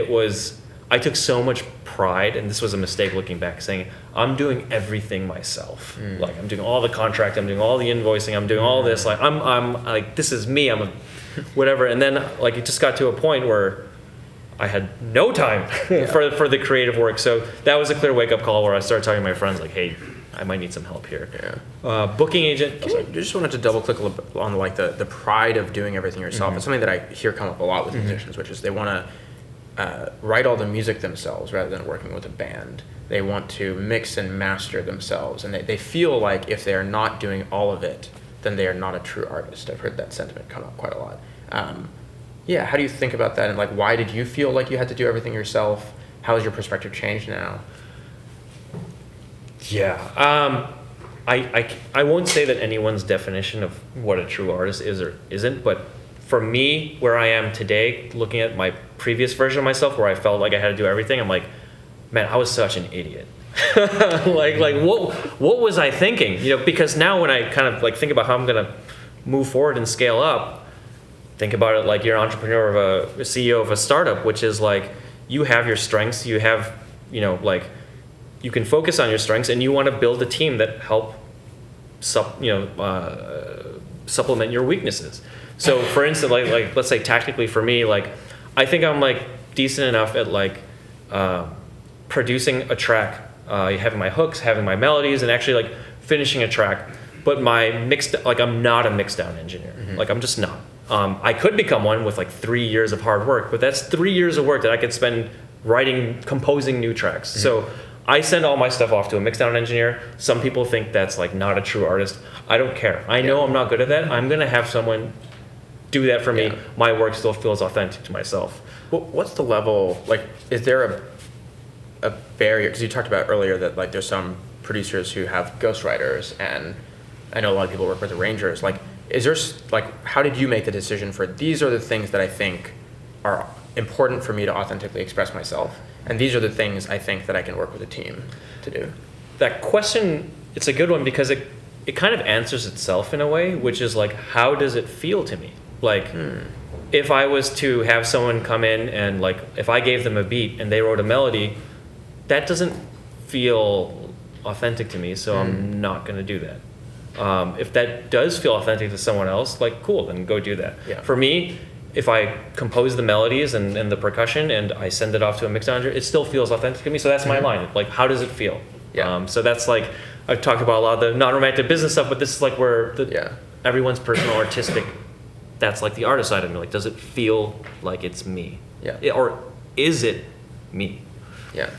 I took so much pride, and this was a mistake looking back, saying, I'm doing everything myself. Like, I'm doing all the contract, I'm doing all the invoicing, I'm doing all this. Like, I'm like, this is me, whatever. And then, like, it just got to a point where I had no time for the creative work. So that was a clear wake-up call where I started talking to my friends, like, hey, I might need some help here. Yeah. Booking agent. I just wanted to double click a little bit on like the pride of doing everything yourself. It's something that I hear come up a lot with musicians, which is they want to write all the music themselves rather than working with a band. They want to mix and master themselves, and they feel like if they are not doing all of it, then they are not a true artist. I've heard that sentiment come up quite a lot. Yeah, how do you think about that, and like why did you feel like you had to do everything yourself? How has your perspective changed now? Yeah, I won't say that anyone's definition of what a true artist is or isn't, but for me, where I am today, looking at my previous version of myself, where I felt like I had to do everything, I'm like, man, I was such an idiot. like what was I thinking? You know, because now when I kind of like think about how I'm gonna move forward and scale up, think about it like you're an entrepreneur of a CEO of a startup, which is like you have your strengths, you have, you know, like you can focus on your strengths, and you want to build a team that help supplement your weaknesses. So for instance, like let's say tactically for me, like I think I'm like decent enough at like producing a track, having my hooks, having my melodies, and actually like finishing a track. But I'm not a mix down engineer. Like I'm just not. I could become one with like 3 years of hard work, but that's 3 years of work that I could spend composing new tracks. So I send all my stuff off to a mixdown engineer. Some people think that's like not a true artist. I don't care. I know I'm not good at that. I'm gonna have someone do that for me. My work still feels authentic to myself. What's the level, like, is there a barrier? Because you talked about earlier that like there's some producers who have ghostwriters, and I know a lot of people work with arrangers. Like, is there, like, how did you make the decision for these are the things that I think are important for me to authentically express myself, and these are the things I think that I can work with a team to do? That question, it's a good one because it kind of answers itself in a way, which is like, how does it feel to me? Like, if I was to have someone come in and like, if I gave them a beat and they wrote a melody, that doesn't feel authentic to me, so I'm not going to do that. If that does feel authentic to someone else, like, cool, then go do that. Yeah. For me, if I compose the melodies and the percussion and I send it off to a mix engineer, it still feels authentic to me. So that's my line. Like, how does it feel? Yeah. So that's like, I've talked about a lot of the non-romantic business stuff, but this is like where everyone's personal artistic, that's like the artist side of me. Like, does it feel like it's me? Yeah. Or is it me? Yeah.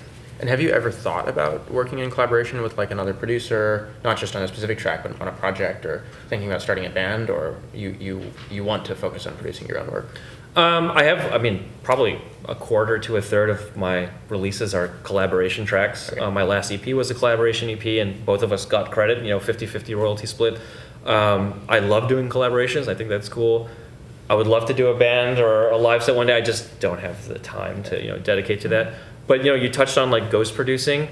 And have you ever thought about working in collaboration with like another producer, not just on a specific track, but on a project, or thinking about starting a band, or you want to focus on producing your own work? Probably a quarter to a third of my releases are collaboration tracks. Okay. My last EP was a collaboration EP, and both of us got credit, 50-50 royalty split. I love doing collaborations. I think that's cool. I would love to do a band or a live set one day. I just don't have the time to dedicate to that. But you touched on like ghost producing.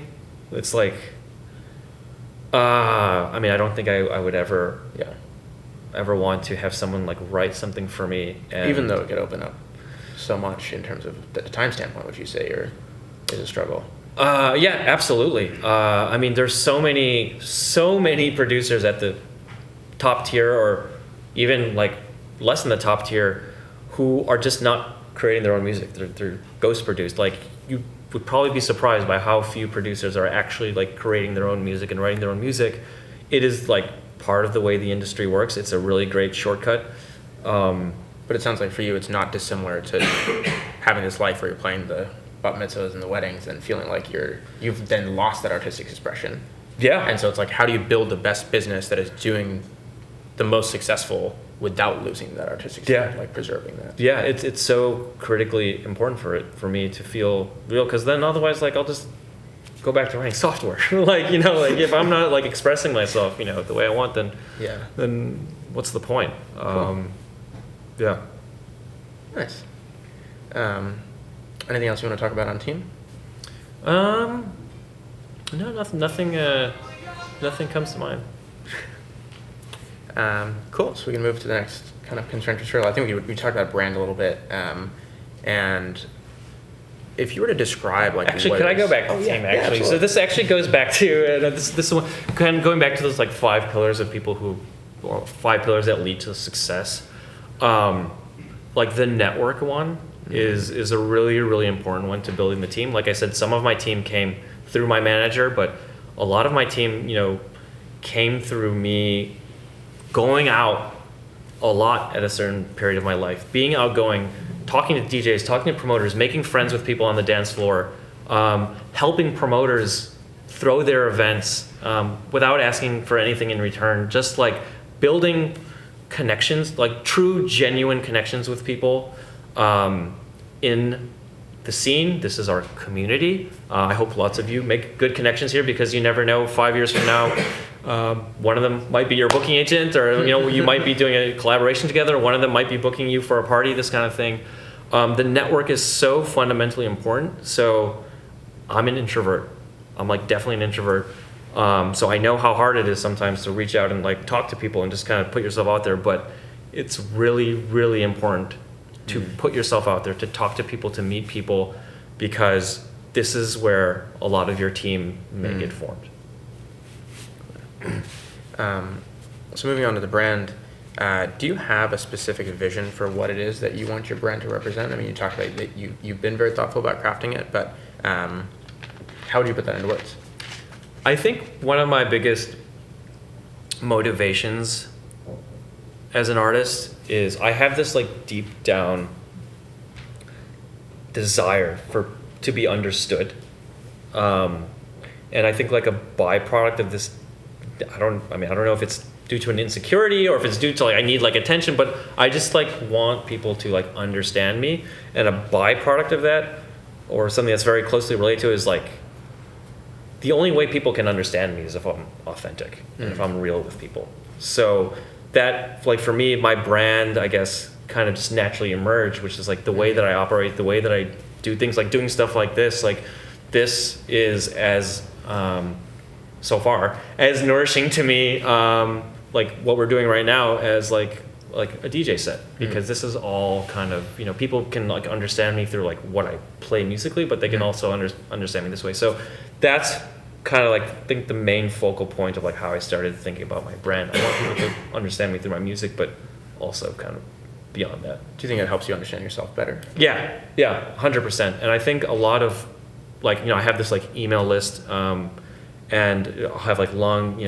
It's like, I don't think I would ever want to have someone like write something for me. And even though it could open up so much in terms of the time standpoint, would you say, or is it a struggle? Yeah, absolutely. There's so many producers at the top tier, or even like less than the top tier, who are just not creating their own music. They're ghost produced. Like, you would probably be surprised by how few producers are actually like creating their own music and writing their own music. It is like part of the way the industry works. It's a really great shortcut. But it sounds like for you, it's not dissimilar to having this life where you're playing the bat mitzvahs and the weddings and feeling like you've then lost that artistic expression. Yeah. And so it's like, how do you build the best business that is doing the most successful without losing that artistic side, like preserving that? Yeah, it's so critically important for me to feel real, because then otherwise, like, I'll just go back to writing software. like if I'm not like expressing myself, the way I want, then what's the point? Cool. Yeah. Nice. Anything else you want to talk about on team? No, nothing nothing comes to mind. Cool. So we can move to the next kind of concentric circle. I think we talked about brand a little bit, and if you were to describe like Actually, what could I it go is- back to Oh, the yeah, team? yeah, Actually, so absolutely. this actually goes back to this one, kind of going back to those like 5 pillars of people who, or 5 pillars that lead to success. Like the network one is a really, really important one to building the team. Like I said, some of my team came through my manager, but a lot of my team, came through me going out a lot at a certain period of my life, being outgoing, talking to DJs, talking to promoters, making friends with people on the dance floor, helping promoters throw their events without asking for anything in return, just like building connections, like true, genuine connections with people in the scene. This is our community. I hope lots of you make good connections here, because you never know, 5 years from now, one of them might be your booking agent, or you might be doing a collaboration together. One of them might be booking you for a party, this kind of thing. The network is so fundamentally important. So I'm an introvert. I'm like definitely an introvert. So I know how hard it is sometimes to reach out and like talk to people and just kind of put yourself out there. But it's really, really important to put yourself out there, to talk to people, to meet people, because this is where a lot of your team may get formed. So moving on to the brand, do you have a specific vision for what it is that you want your brand to represent? I mean, you talked about that you've been very thoughtful about crafting it, but how would you put that into words? I think one of my biggest motivations as an artist is I have this like deep down desire to be understood. And I think like a byproduct of this, I don't know if it's due to an insecurity or if it's due to like I need like attention, but I just like want people to like understand me. And a byproduct of that, or something that's very closely related to, is like the only way people can understand me is if I'm authentic and if I'm real with people. So that, like for me, my brand, I guess, kind of just naturally emerged, which is like the way that I operate, the way that I do things, like doing stuff like this. Like this is as so far as nourishing to me, like what we're doing right now, as like a DJ set, because this is all kind of, people can like understand me through like what I play musically, but they can also understand me this way. So that's kind of like, I think, the main focal point of like how I started thinking about my brand. I want people to understand me through my music, but also kind of beyond that. Do you think it helps you understand yourself better? Yeah, 100%. And I think a lot of like, I have this like email list, and I'll have like long,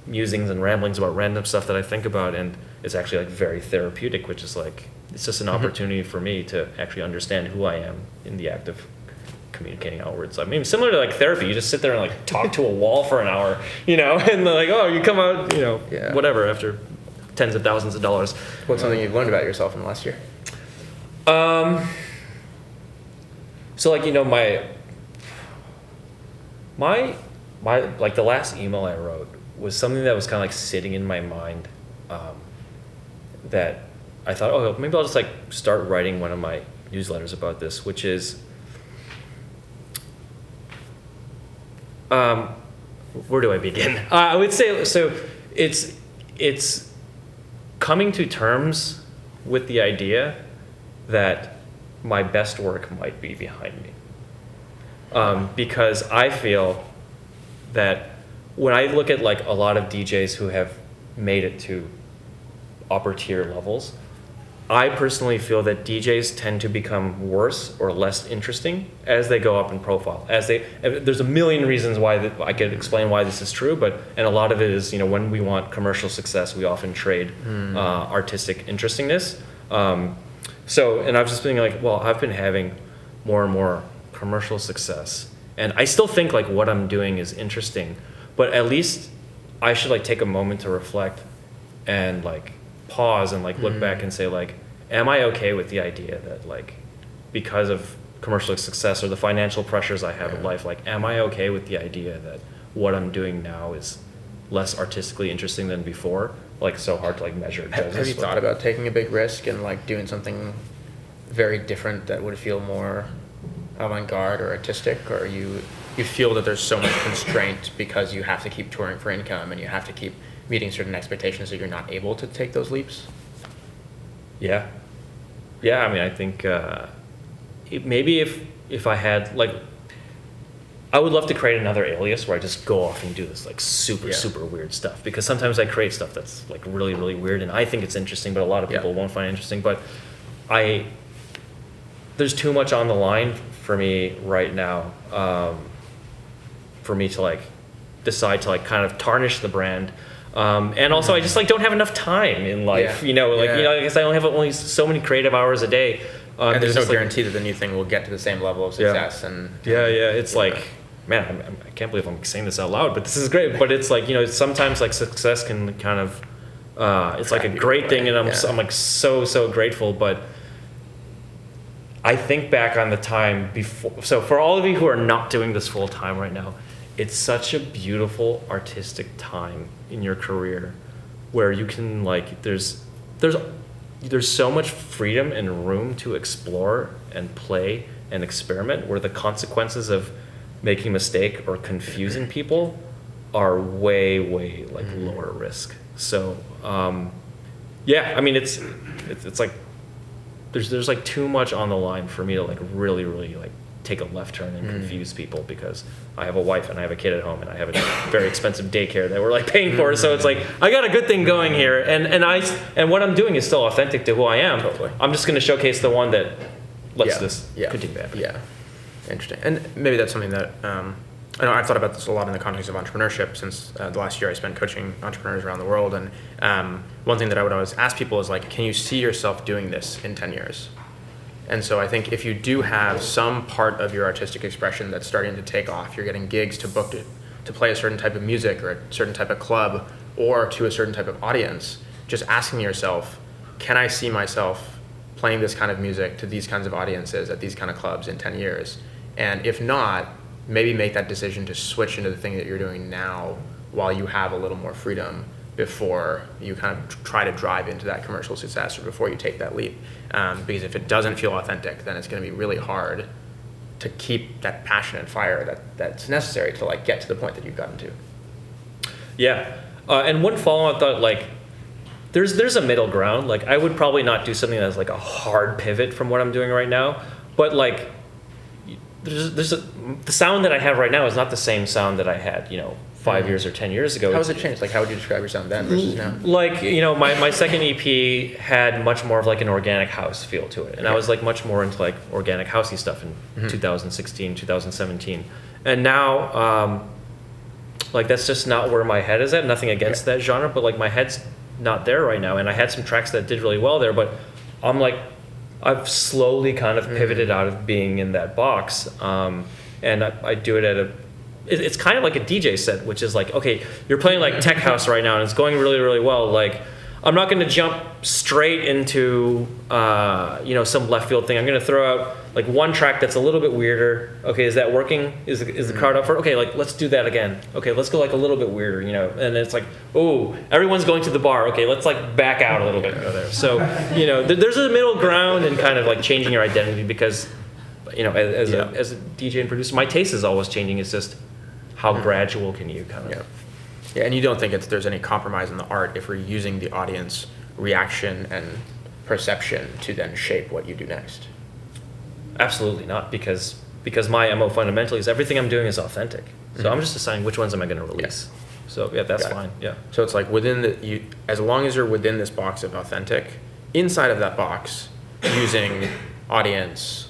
musings and ramblings about random stuff that I think about, and it's actually like very therapeutic, which is like, it's just an opportunity for me to actually understand who I am in the act of communicating outwards. I mean, similar to like therapy, you just sit there and like talk to a wall for an hour, and they're like, oh, you come out, whatever, after tens of thousands of dollars. What's something you've learned about yourself in the last year? So like, my like the last email I wrote was something that was kind of like sitting in my mind, that I thought, oh, maybe I'll just like start writing one of my newsletters about this, which is, where do I begin? I would say, so it's coming to terms with the idea that my best work might be behind me. Because I feel that when I look at like a lot of DJs who have made it to upper tier levels, I personally feel that DJs tend to become worse or less interesting as they go up in profile. There's a million reasons why I could explain why this is true, and a lot of it is, when we want commercial success, we often trade artistic interestingness. And I've just been like, well, I've been having more and more commercial success, and I still think like what I'm doing is interesting, but at least I should like take a moment to reflect and like pause and like look back and say like, am I okay with the idea that like, because of commercial success or the financial pressures I have in life, like, am I okay with the idea that what I'm doing now is less artistically interesting than before? Like, so hard to like measure. Have you thought about taking a big risk and like doing something very different that would feel more avant-garde or artistic, or are you you feel that there's so much constraint because you have to keep touring for income and you have to keep meeting certain expectations that you're not able to take those leaps? Yeah. Yeah, I mean, I think maybe if I had, like, I would love to create another Alias where I just go off and do this, like, super weird stuff. Because sometimes I create stuff that's, like, really, really weird, and I think it's interesting, but a lot of people won't find it interesting. But there's too much on the line for me right now, for me to, like, decide to, like, kind of tarnish the brand. And also I just, like, don't have enough time in life, you know, like, you know, I guess I only have only so many creative hours a day. And there's no guarantee that the new thing will get to the same level of success. It's like, man, I can't believe I'm saying this out loud, but this is great. But it's like, you know, sometimes, like, success can kind of, it's like a great thing, and I'm like so grateful. But I think back on the time before. So for all of you who are not doing this full time right now, it's such a beautiful artistic time in your career where you can, like, there's so much freedom and room to explore and play and experiment, where the consequences of making a mistake or confusing people are way like lower risk. So yeah, I mean, it's like there's like too much on the line for me to, like, really like take a left turn and confuse people, because I have a wife and I have a kid at home and I have a very expensive daycare that we're, like, paying for. So it's like, I got a good thing going here, and what I'm doing is still authentic to who I am. Totally. I'm just going to showcase the one that lets this continue to happen. Yeah, interesting. And maybe that's something that I know I've thought about this a lot in the context of entrepreneurship since the last year I spent coaching entrepreneurs around the world. And one thing that I would always ask people is, like, can you see yourself doing this in 10 years? And so I think if you do have some part of your artistic expression that's starting to take off, you're getting gigs to book to play a certain type of music or a certain type of club or to a certain type of audience, just asking yourself, can I see myself playing this kind of music to these kinds of audiences at these kind of clubs in 10 years? And if not, maybe make that decision to switch into the thing that you're doing now while you have a little more freedom before you kind of try to drive into that commercial success, or before you take that leap. Because if it doesn't feel authentic, then it's going to be really hard to keep that passion and fire that's necessary to, like, get to the point that you've gotten to. Yeah. And one follow-up thought, like, there's a middle ground. Like, I would probably not do something that's, like, a hard pivot from what I'm doing right now, but, like, the sound that I have right now is not the same sound that I had, you know, 5 years or 10 years ago. How has it changed? Like, how would you describe your sound then versus now? Like, you know, my second EP had much more of, like, an organic house feel to it. And I was, like, much more into, like, organic housey stuff in 2016, 2017. And now, like, that's just not where my head is at. Nothing against that genre, but, like, my head's not there right now. And I had some tracks that did really well there, but I'm, like, I've slowly kind of pivoted out of being in that box. And I do it at it's kind of like a DJ set, which is like, okay, you're playing, like, tech house right now and it's going really well. Like, I'm not going to jump straight into, you know, some left field thing. I'm going to throw out, like, one track that's a little bit weirder. Okay, is that working? Is the crowd up for it? Okay, like, let's do that again. Okay, let's go, like, a little bit weirder, you know. And it's like, oh, everyone's going to the bar. Okay, let's, like, back out a little bit and go there. So, you know, there's a middle ground in kind of, like, changing your identity, because, you know, as a DJ and producer, my taste is always changing. It's just, how gradual can you kind of... Yeah, and you don't think there's any compromise in the art if we're using the audience reaction and perception to then shape what you do next? Absolutely not, because my MO fundamentally is everything I'm doing is authentic. So I'm just deciding which ones am I going to release. So yeah, that's fine. Yeah. So it's like as long as you're within this box of authentic, inside of that box, using audience,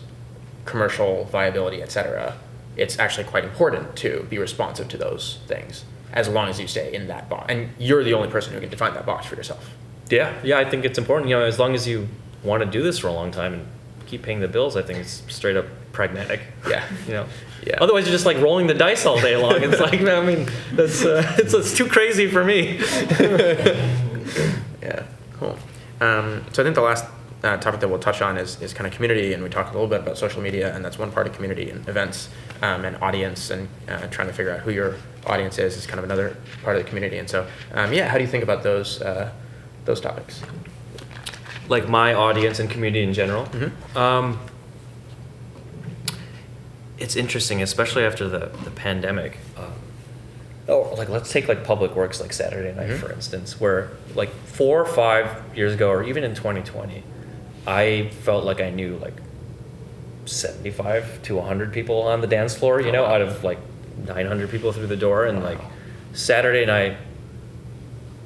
commercial viability, etc., it's actually quite important to be responsive to those things, as long as you stay in that box. And you're the only person who can define that box for yourself. Yeah, I think it's important. You know, as long as you want to do this for a long time and keep paying the bills, I think it's straight up pragmatic. Yeah. You know. Yeah. Otherwise, you're just, like, rolling the dice all day long. It's like, I mean, that's it's too crazy for me. Yeah. Cool. So I think the last topic that we'll touch on is kind of community, and we talked a little bit about social media, and that's one part of community, and events, and audience, and trying to figure out who your audience is kind of another part of the community. And so, how do you think about those topics? Like, my audience and community in general? it's interesting, especially after the pandemic. Oh, like let's take like public works like Saturday night, for instance, where like 4 or 5 years ago, or even in 2020, I felt like I knew like 75 to 100 people on the dance floor, you know, out of like 900 people through the door. And like Saturday night,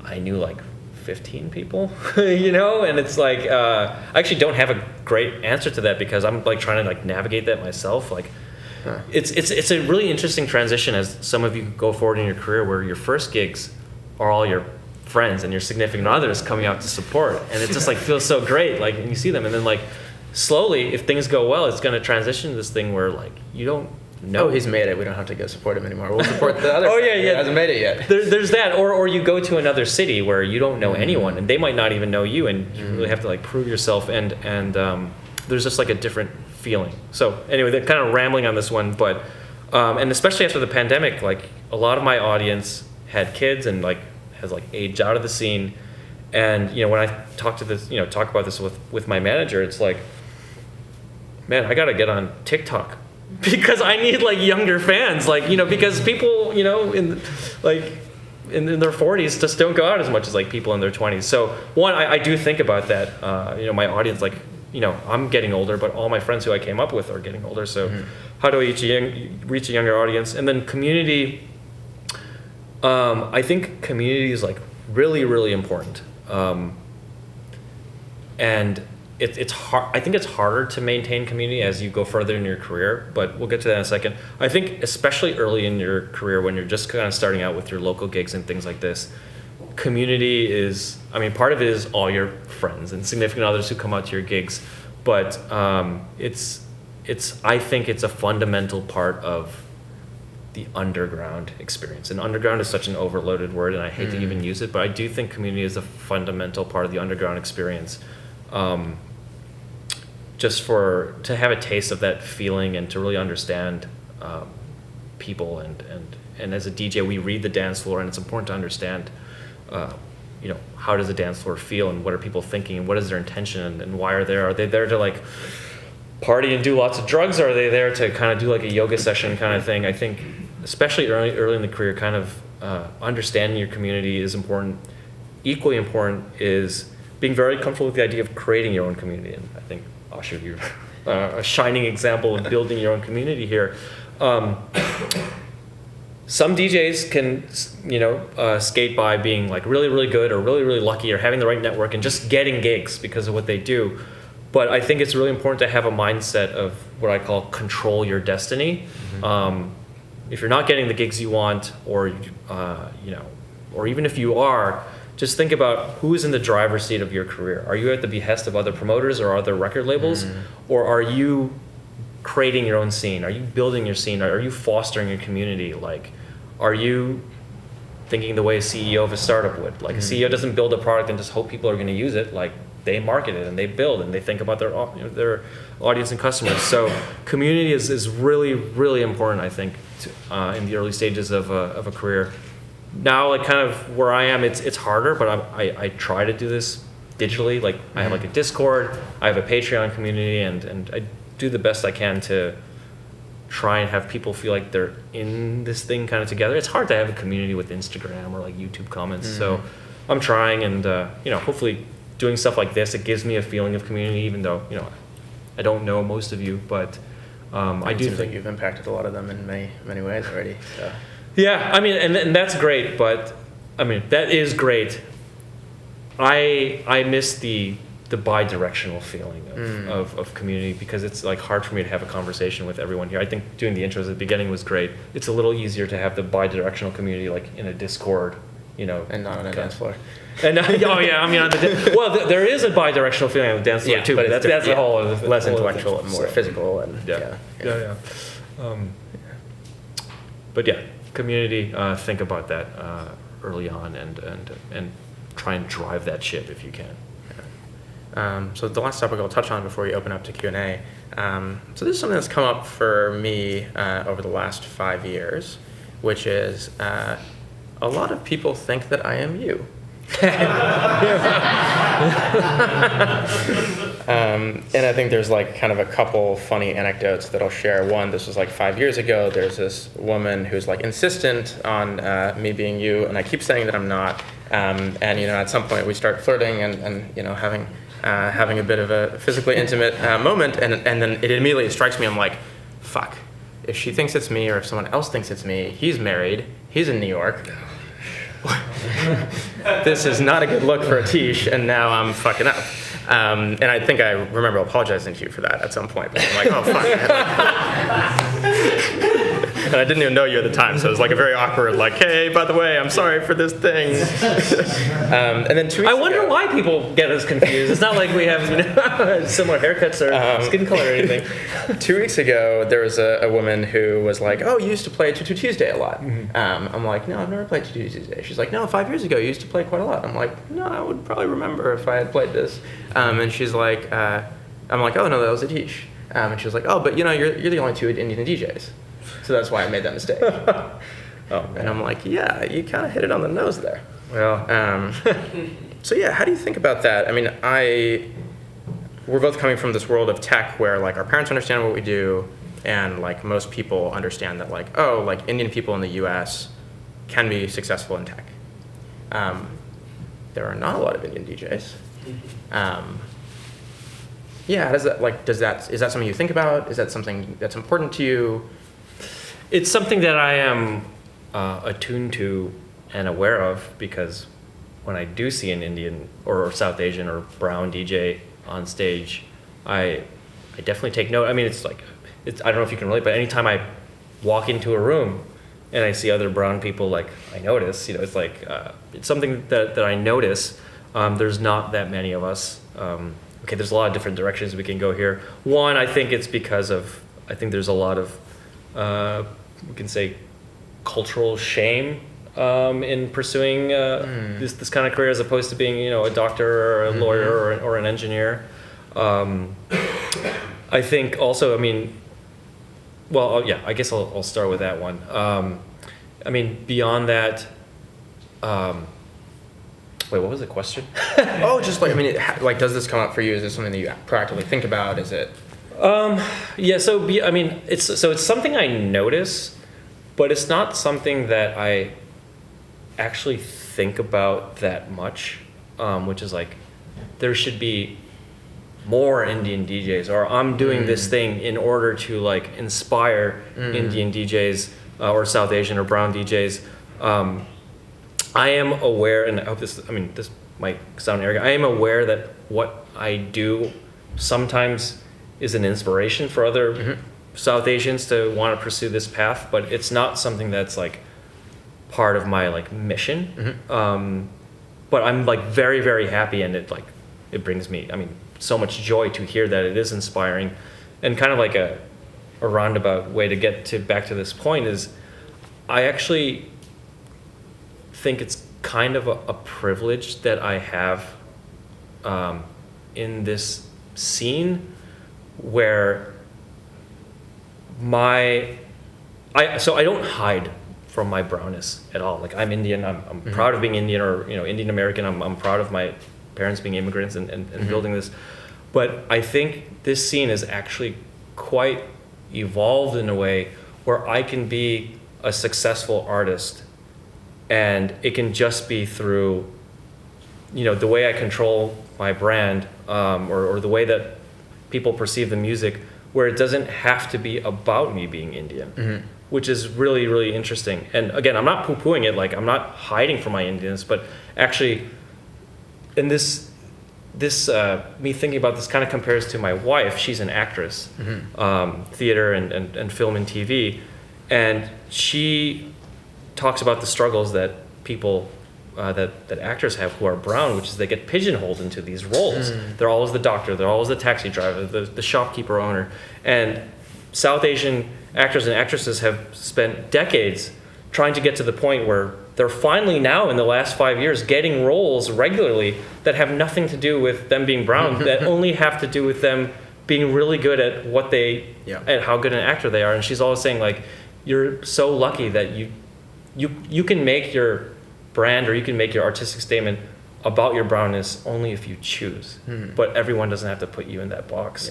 I knew like 15 people, you know, and it's like, I actually don't have a great answer to that because I'm like trying to like navigate that myself. Like, it's a really interesting transition as some of you go forward in your career where your first gigs are all your friends and your significant others coming out to support, and it just like feels so great, like when you see them. And then like slowly, if things go well, it's going to transition to this thing where like you don't know. Oh, he's made it. We don't have to go support him anymore. We'll support the other. Oh friend yeah. who hasn't made it yet. There's that, or you go to another city where you don't know anyone, and they might not even know you, and you really have to like prove yourself. And there's just like a different feeling. So anyway, they're kind of rambling on this one, but and especially after the pandemic, like a lot of my audience had kids and like has like aged out of the scene. And you know, when I talk about this with my manager, it's like, man, I got to get on TikTok because I need like younger fans, like, you know, because people, you know, in their 40s just don't go out as much as like people in their 20s. So one, I do think about that. You know, my audience, like, you know, I'm getting older, but all my friends who I came up with are getting older. So how do I reach a younger audience? And then community. I think community is like really, really important. And it's hard. I think it's harder to maintain community as you go further in your career, but we'll get to that in a second. I think especially early in your career when you're just kind of starting out with your local gigs and things like this, community is, I mean, part of it is all your friends and significant others who come out to your gigs, but I think it's a fundamental part of the underground experience. And underground is such an overloaded word, and I hate to even use it, but I do think community is a fundamental part of the underground experience. Just to have a taste of that feeling and to really understand people, and as a DJ, we read the dance floor, and it's important to understand, you know, how does the dance floor feel, and what are people thinking, and what is their intention, and why are they there? Are they there to like party and do lots of drugs, or are they there to kind of do like a yoga session kind of thing? I think especially early in the career, kind of understanding your community is important. Equally important is being very comfortable with the idea of creating your own community. And I think, Asher, you're a shining example of building your own community here. Some DJs can, you know, skate by being like really, really good or really, really lucky or having the right network and just getting gigs because of what they do. But I think it's really important to have a mindset of what I call control your destiny. If you're not getting the gigs you want, or you know, or even if you are, just think about who's in the driver's seat of your career. Are you at the behest of other promoters or other record labels, or are you creating your own scene? Are you building your scene? Are you fostering your community? Like, are you thinking the way a CEO of a startup would? Like, a CEO doesn't build a product and just hope people are going to use it. Like, they market it and they build and they think about their audience and customers. So community is really, really important, I think, in the early stages of a career. Now, like kind of where I am, it's harder, but I try to do this digitally. Like I have like a Discord, I have a Patreon community, and I do the best I can to try and have people feel like they're in this thing kind of together. It's hard to have a community with Instagram or like YouTube comments. So I'm trying, and you know, hopefully doing stuff like this, it gives me a feeling of community, even though, you know, I don't know most of you, but I do think you've impacted a lot of them in many ways already. So. Yeah, I mean, and that's great, but I mean, that is great. I miss the bi-directional feeling of community, because it's like hard for me to have a conversation with everyone here. I think doing the intros at the beginning was great. It's a little easier to have the bi-directional community like in a Discord, you know, and not on a dance floor. And oh yeah, I mean, there is a bi-directional feeling on the dance floor too, but that's a whole other, less intellectual and more physical, and But yeah, community. Think about that early on, and try and drive that ship if you can. So the last topic I'll touch on before we open up to Q&A. So this is something that's come up for me over the last 5 years, which is a lot of people think that I am you. And I think there's like kind of a couple funny anecdotes that I'll share. One, this was like 5 years ago. There's this woman who's like insistent on me being you, and I keep saying that I'm not. And at some point we start flirting and having a bit of a physically intimate moment, and then it immediately strikes me. I'm like, fuck. If she thinks it's me, or if someone else thinks it's me, he's married. He's in New York. This is not a good look for Atish, and now I'm fucking up. And I think I remember apologizing to you for that at some point. But I'm like, oh, fuck. And I didn't even know you at the time, so it was like a very awkward, like, hey, by the way, I'm sorry for this thing. And then 2 weeks I wonder ago, why people get us confused. It's not like we have similar haircuts or skin color or anything. 2 weeks ago, there was a woman who was like, oh, you used to play Tutu Tuesday a lot. I'm like, no, I've never played Tutu Tuesday. She's like, no, 5 years ago, you used to play quite a lot. I'm like, no, I would probably remember if I had played this. And she's like, I'm like, oh, no, that was Atish. And she was like, oh, but you're the only two Indian DJs. So that's why I made that mistake. And I'm like, yeah, you kind of hit it on the nose there. Well, So yeah, how do you think about that? I mean, we're both coming from this world of tech where like our parents understand what we do, and like most people understand that like, oh, like Indian people in the US can be successful in tech. There are not a lot of Indian DJs. Yeah, is that something you think about? Is that something that's important to you? it's something that I am attuned to and aware of, because when I do see an Indian or South Asian or brown DJ on stage, I definitely take note. I mean, I don't know if you can relate, but anytime I walk into a room and I see other brown people, like I notice, it's like, it's something that I notice. There's not that many of us. Okay, there's a lot of different directions we can go here. One, I think it's because I think there's a lot of, we can say, cultural shame in pursuing this kind of career, as opposed to being, a doctor or a lawyer or an engineer. I think also, I guess I'll start with that one. Beyond that, wait, what was the question? Oh, just does this come up for you? Is this something that you practically think about? Is it? It's something I notice, but it's not something that I actually think about that much, which is like, there should be more Indian DJs, or I'm doing this thing in order to like inspire Indian DJs or South Asian or brown DJs. I am aware, and I hope this might sound arrogant, I am aware that what I do sometimes is an inspiration for other South Asians to want to pursue this path, but it's not something that's like part of my like mission. But I'm like very, very happy, and it brings me, so much joy to hear that it is inspiring. And kind of like a roundabout way to get back to this point is, I actually think it's kind of a privilege that I have in this scene, where I don't hide from my brownness at all. Like, I'm Indian, I'm proud of being Indian, or Indian American. I'm proud of my parents being immigrants and building this. But I think this scene is actually quite evolved in a way where I can be a successful artist, and it can just be through the way I control my brand, or the way that people perceive the music, where it doesn't have to be about me being Indian, which is really, really interesting. And again, I'm not poo-pooing it, like I'm not hiding from my Indianness, but actually, in this me thinking about this kind of compares to my wife. She's an actress, theater and film and TV, and she talks about the struggles that people that actors have who are brown, which is they get pigeonholed into these roles. They're always the doctor, they're always the taxi driver, the shopkeeper owner. And South Asian actors and actresses have spent decades trying to get to the point where they're finally now, in the last 5 years, getting roles regularly that have nothing to do with them being brown, that only have to do with them being really good at at how good an actor they are. And she's always saying, like, you're so lucky that you can make your brand, or you can make your artistic statement about your brownness only if you choose, but everyone doesn't have to put you in that box.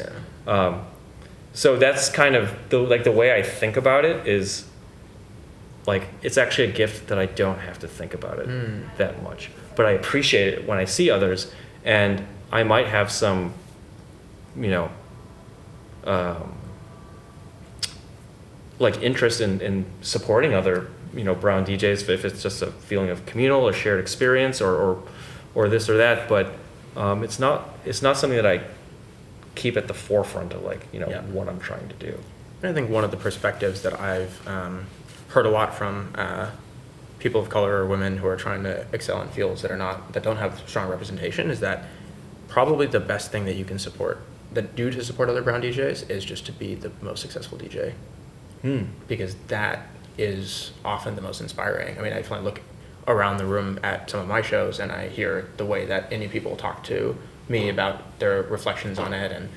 So that's kind of the way I think about it is like it's actually a gift that I don't have to think about it that much, but I appreciate it when I see others, and I might have some, like interest in supporting other brown DJs if it's just a feeling of communal or shared experience or this or that, but it's not something that I keep at the forefront of what I'm trying to do. And I think one of the perspectives that I've heard a lot from people of color or women who are trying to excel in fields that don't have strong representation is that probably the best thing that you can support other brown DJs is just to be the most successful DJ, because that is often the most inspiring. I mean, if I look around the room at some of my shows and I hear the way that indie people talk to me about their reflections on it, and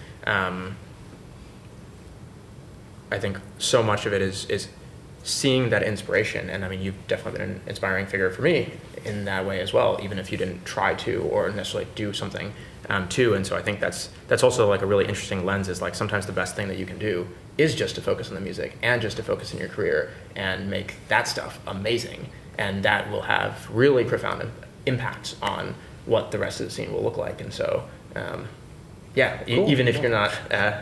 I think so much of it is seeing that inspiration. And I mean, you've definitely been an inspiring figure for me in that way as well, even if you didn't try to or necessarily do something too. And so I think that's also like a really interesting lens, is like sometimes the best thing that you can do is just to focus on the music and just to focus in your career and make that stuff amazing. And that will have really profound impacts on what the rest of the scene will look like. And so, cool. Even if you're not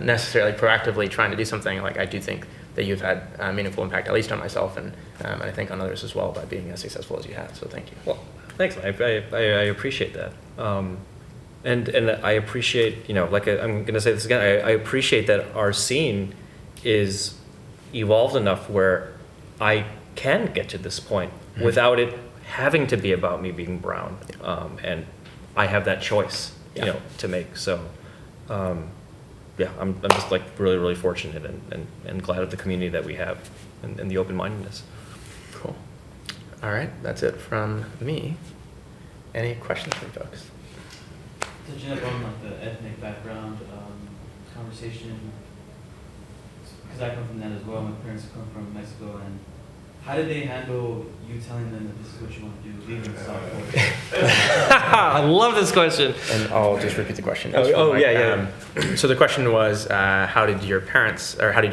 necessarily proactively trying to do something, like I do think that you've had a meaningful impact, at least on myself, and I think on others as well, by being as successful as you have. So thank you. Well, thanks. I appreciate that. And I appreciate, I'm going to say this again, I appreciate that our scene is evolved enough where I can get to this point without it having to be about me being brown. And I have that choice, to make. So, I'm just like really, really fortunate and glad of the community that we have and the open-mindedness. Cool. All right, that's it from me. Any questions from folks? Touching up on like the ethnic background conversation, because I come from that as well. My parents come from Mexico, and how did they handle you telling them that this is what you want to do, leaving South Florida? I love this question. And I'll just repeat the question. So the question was, how did you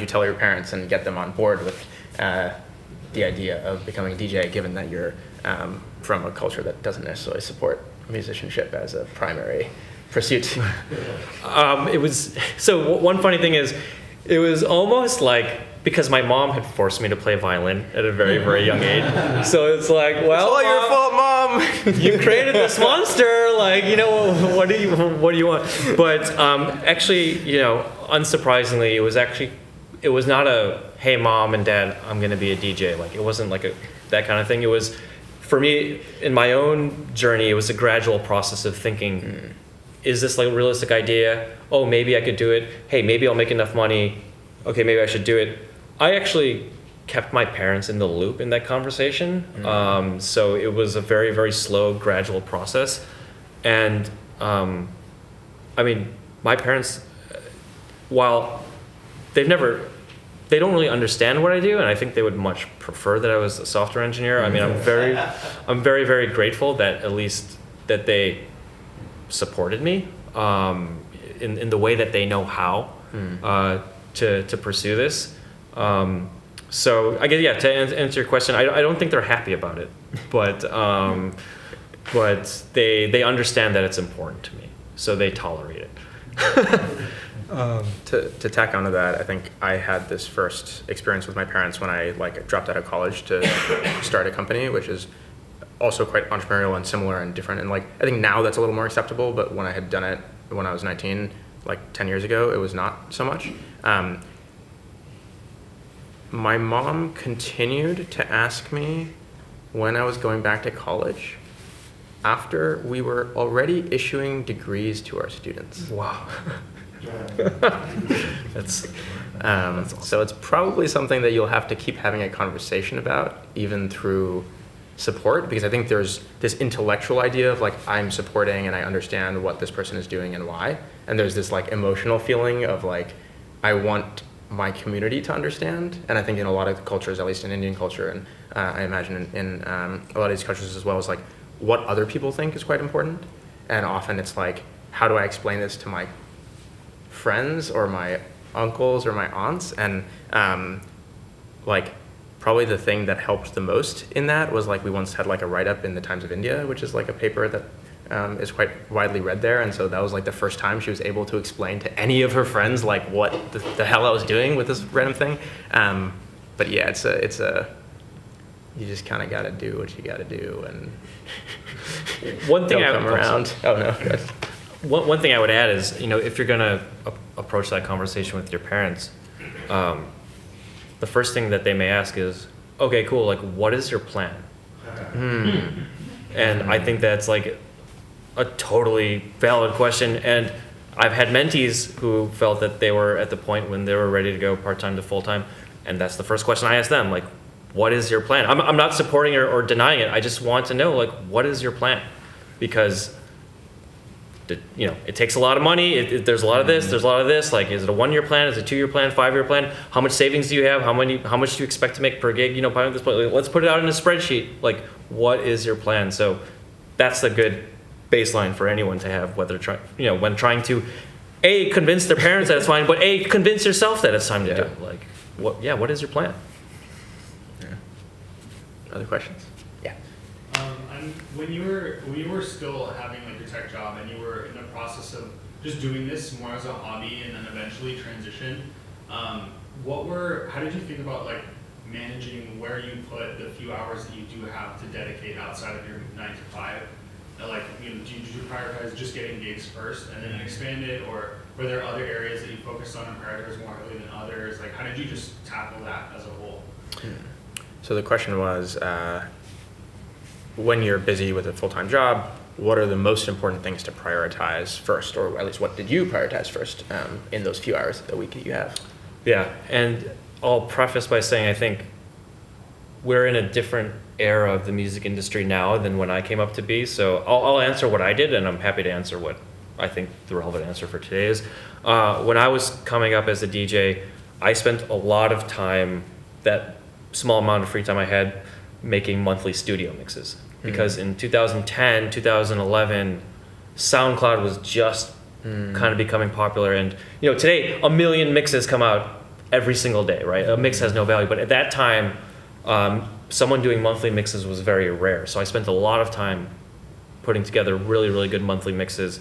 tell your parents and get them on board with the idea of becoming a DJ, given that you're from a culture that doesn't necessarily support musicianship as a primary pursuit? One funny thing is, it was almost like, because my mom had forced me to play violin at a very, very young age. So it's like, well, it's all your fault, Mom. You created this monster. Like, what do you want? But actually, unsurprisingly, it was not a, hey, Mom and Dad, I'm going to be a DJ. Like, it wasn't like that kind of thing. It was, for me, in my own journey, it was a gradual process of thinking, is this like a realistic idea? Oh, maybe I could do it. Hey, maybe I'll make enough money. Okay, maybe I should do it. I actually kept my parents in the loop in that conversation. So it was a very, very slow, gradual process. And my parents, while they don't really understand what I do, and I think they would much prefer that I was a software engineer. I mean, I'm very, very grateful that at least that they supported me in the way that they know how to pursue this. So I guess, to answer your question, I don't think they're happy about it, but they understand that it's important to me, so they tolerate it. To tack onto that, I think I had this first experience with my parents when I dropped out of college to start a company, which is also quite entrepreneurial and similar and different. And I think now that's a little more acceptable, but when I had done it when I was 19, 10 years ago, it was not so much. My mom continued to ask me when I was going back to college after we were already issuing degrees to our students. Wow. That's awesome. So it's probably something that you'll have to keep having a conversation about, even through support, because I think there's this intellectual idea of I'm supporting and I understand what this person is doing and why, and there's this emotional feeling of I want my community to understand. And I think in a lot of cultures, at least in Indian culture, and I imagine in a lot of these cultures as well, is what other people think is quite important. And often it's like, how do I explain this to my friends or my uncles or my aunts? And like probably the thing that helped the most in that was like we once had like a write-up in the Times of India, which is like a paper that is quite widely read there. And so that was like the first time she was able to explain to any of her friends like what the hell I was doing with this random thing. But yeah, it's a you just kind of got to do what you got to do, and One thing they'll I come around. Oh no. Good. One thing I would add is, if you're gonna approach that conversation with your parents, the first thing that they may ask is, okay, cool, like what is your plan? And I think that's like a totally valid question. And I've had mentees who felt that they were at the point when they were ready to go part-time to full-time, and that's the first question I ask them, like, what is your plan? I'm not supporting or denying it. I just want to know, like, what is your plan? Because it takes a lot of money. There's a lot of this. There's a lot of this. Like, is it a 1-year plan? Is it a 2-year plan? 5-year plan? How much savings do you have? How much do you expect to make per gig? By this point, like, let's put it out in a spreadsheet. Like, what is your plan? So that's a good baseline for anyone to have, whether when trying to convince their parents that it's fine, but convince yourself that it's time to do it. Like, what is your plan? Other questions? Yeah. When you were still having like your tech job and you were in the process of just doing this more as a hobby and then eventually transition, how did you think about like managing where you put the few hours that you do have to dedicate outside of your 9 to 5? Like, did you prioritize just getting gigs first and then expand it, or were there other areas that you focused on and prioritized more heavily than others? Like, how did you just tackle that as a whole? So the question was, when you're busy with a full-time job, what are the most important things to prioritize first, or at least what did you prioritize first in those few hours a week that you have? Yeah, and I'll preface by saying I think we're in a different era of the music industry now than when I came up to be. So I'll answer what I did, and I'm happy to answer what I think the relevant answer for today is. When I was coming up as a DJ, I spent a lot of time, that small amount of free time I had, making monthly studio mixes. Because in 2010, 2011, SoundCloud was just kind of becoming popular. And today, 1 million mixes come out every single day, right? A mix has no value. But at that time, someone doing monthly mixes was very rare. So I spent a lot of time putting together really, really good monthly mixes.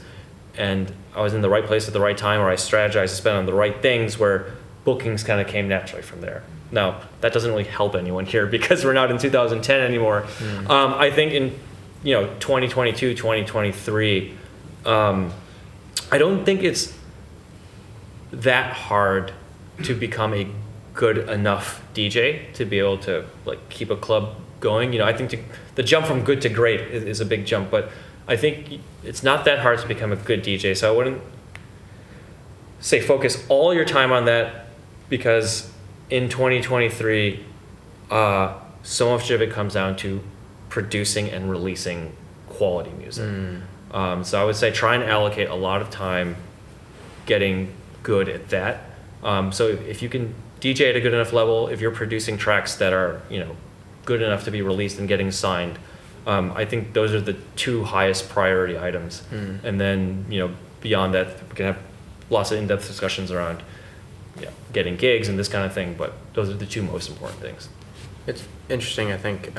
And I was in the right place at the right time, where I strategized to spend on the right things, where bookings kind of came naturally from there. Now, that doesn't really help anyone here because we're not in 2010 anymore. I think in 2022, 2023, I don't think it's that hard to become a good enough DJ to be able to like keep a club going. I think the jump from good to great is a big jump, but I think it's not that hard to become a good DJ. So I wouldn't say focus all your time on that, because in 2023, so much of it comes down to producing and releasing quality music. So I would say try and allocate a lot of time getting good at that. So if you can DJ at a good enough level, if you're producing tracks that are good enough to be released and getting signed, I think those are the 2 highest priority items. And then beyond that, we can have lots of in-depth discussions around getting gigs and this kind of thing, but those are the 2 most important things. It's interesting, I think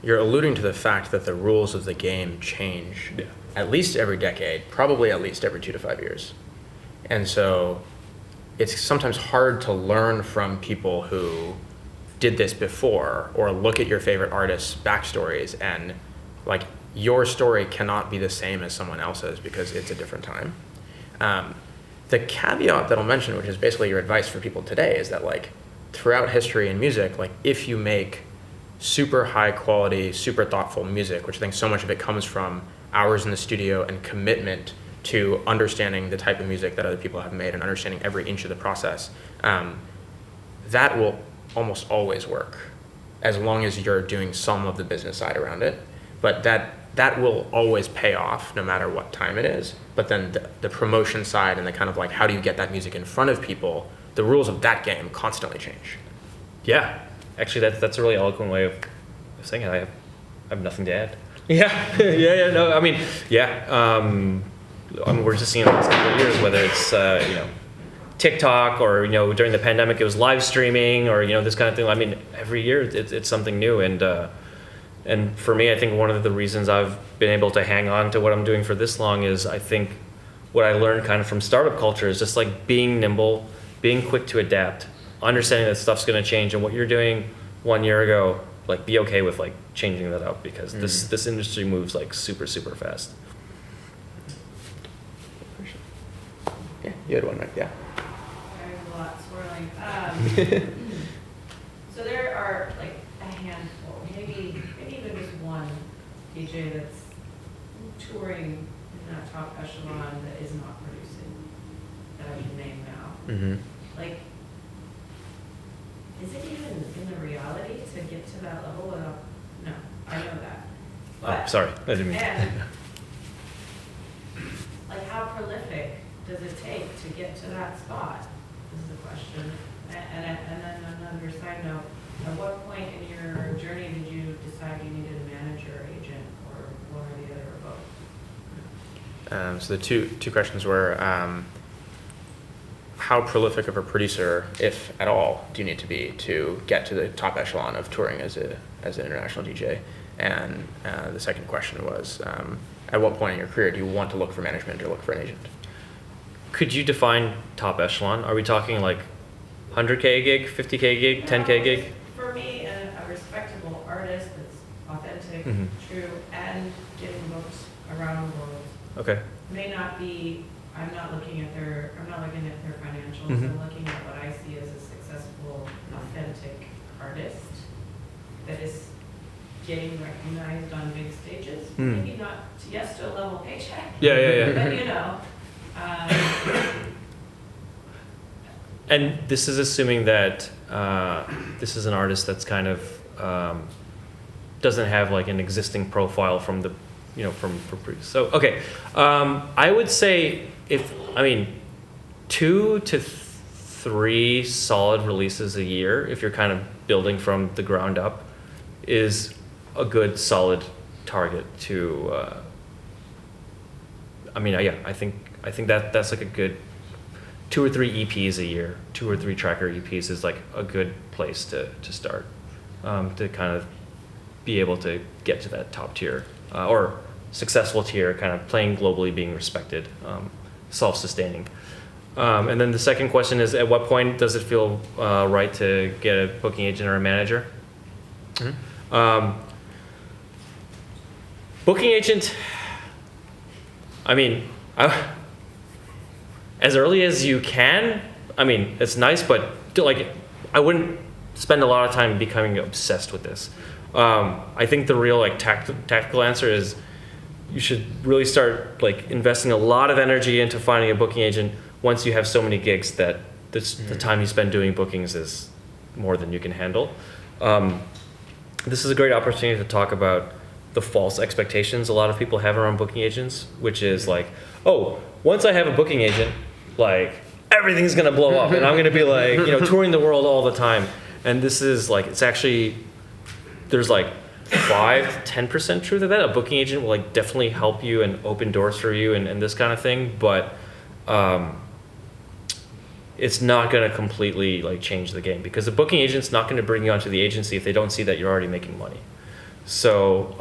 you're alluding to the fact that the rules of the game change at least every decade, probably at least every 2 to 5 years. And so it's sometimes hard to learn from people who did this before, or look at your favorite artists' backstories, and like your story cannot be the same as someone else's because it's a different time. The caveat that I'll mention, which is basically your advice for people today, is that like throughout history in music, like if you make super high quality, super thoughtful music, which I think so much of it comes from hours in the studio and commitment to understanding the type of music that other people have made and understanding every inch of the process, that will almost always work as long as you're doing some of the business side around it. But that will always pay off no matter what time it is. But then the promotion side and the kind of like, how do you get that music in front of people, the rules of that game constantly change. Yeah, actually that's a really eloquent way of saying it. I have nothing to add. Yeah, yeah, no, I mean, yeah. I mean, we're just seeing the last couple of years, whether it's TikTok or during the pandemic it was live streaming or this kind of thing. I mean, every year it's something new, and for me, I think one of the reasons I've been able to hang on to what I'm doing for this long is I think what I learned kind of from startup culture is just like being nimble, being quick to adapt, understanding that stuff's going to change, and what you're doing 1 year ago, like be okay with like changing that up because this industry moves like super fast. Yeah, you had one, right? Yeah. There's a lot swirling. So there are like a handful, maybe even just one DJ that's touring in that top echelon that is not producing, that I can name now. Mm-hmm. Like, is it even in the reality to get to that level without, no, I know that. Oh, sorry, I didn't mean. And, like, how prolific does it take to get to that spot, is the question. And then another side note, at what point in your journey did you decide you needed a manager, agent, or one or the other, or both? So the two questions were, how prolific of a producer, if at all, do you need to be to get to the top echelon of touring as an international DJ? And the second question was, at what point in your career do you want to look for management or look for an agent? Could you define top echelon? Are we talking like 100K gig, 50K gig, 10K gig? For me, a respectable artist that's authentic, Mhm. true, and getting booked around the world Okay. may not be. I'm not looking at their financials. Mhm. I'm looking at what I see as a successful, authentic artist that is getting recognized on big stages. Mm. Maybe not yes to a level paycheck. Yeah. But And this is assuming that this is an artist that's kind of doesn't have like an existing profile from the, from previous. So okay, I would say 2 to 3 solid releases a year, if you're kind of building from the ground up, is a good solid target to. I think that's like a good 2 or 3 EPs a year, 2 or 3 tracker EPs is like a good place to start, to kind of be able to get to that top tier or successful tier, kind of playing globally, being respected, self-sustaining. And then the second question is, at what point does it feel right to get a booking agent or a manager? Mm-hmm. Booking agent, as early as you can. It's nice, but I wouldn't spend a lot of time becoming obsessed with this. I think the real tactical answer is you should really start investing a lot of energy into finding a booking agent once you have so many gigs that the time you spend doing bookings is more than you can handle. This is a great opportunity to talk about the false expectations a lot of people have around booking agents, which is once I have a booking agent, everything's gonna blow up and I'm gonna be touring the world all the time. And this is it's actually, there's 5 to 10% truth of that. A booking agent will definitely help you and open doors for you and this kind of thing, but it's not going to completely change the game, because the booking agent's not going to bring you onto the agency if they don't see that you're already making money. So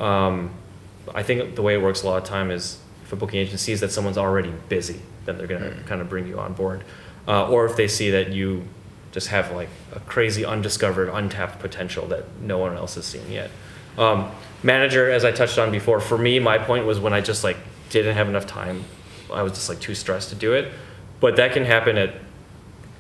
I think the way it works a lot of time is, if a booking agent sees that someone's already busy, then they're going to kind of bring you on board. Or if they see that you just have a crazy undiscovered, untapped potential that no one else has seen yet. Manager, as I touched on before, for me, my point was when I just didn't have enough time. I was just too stressed to do it. But that can happen at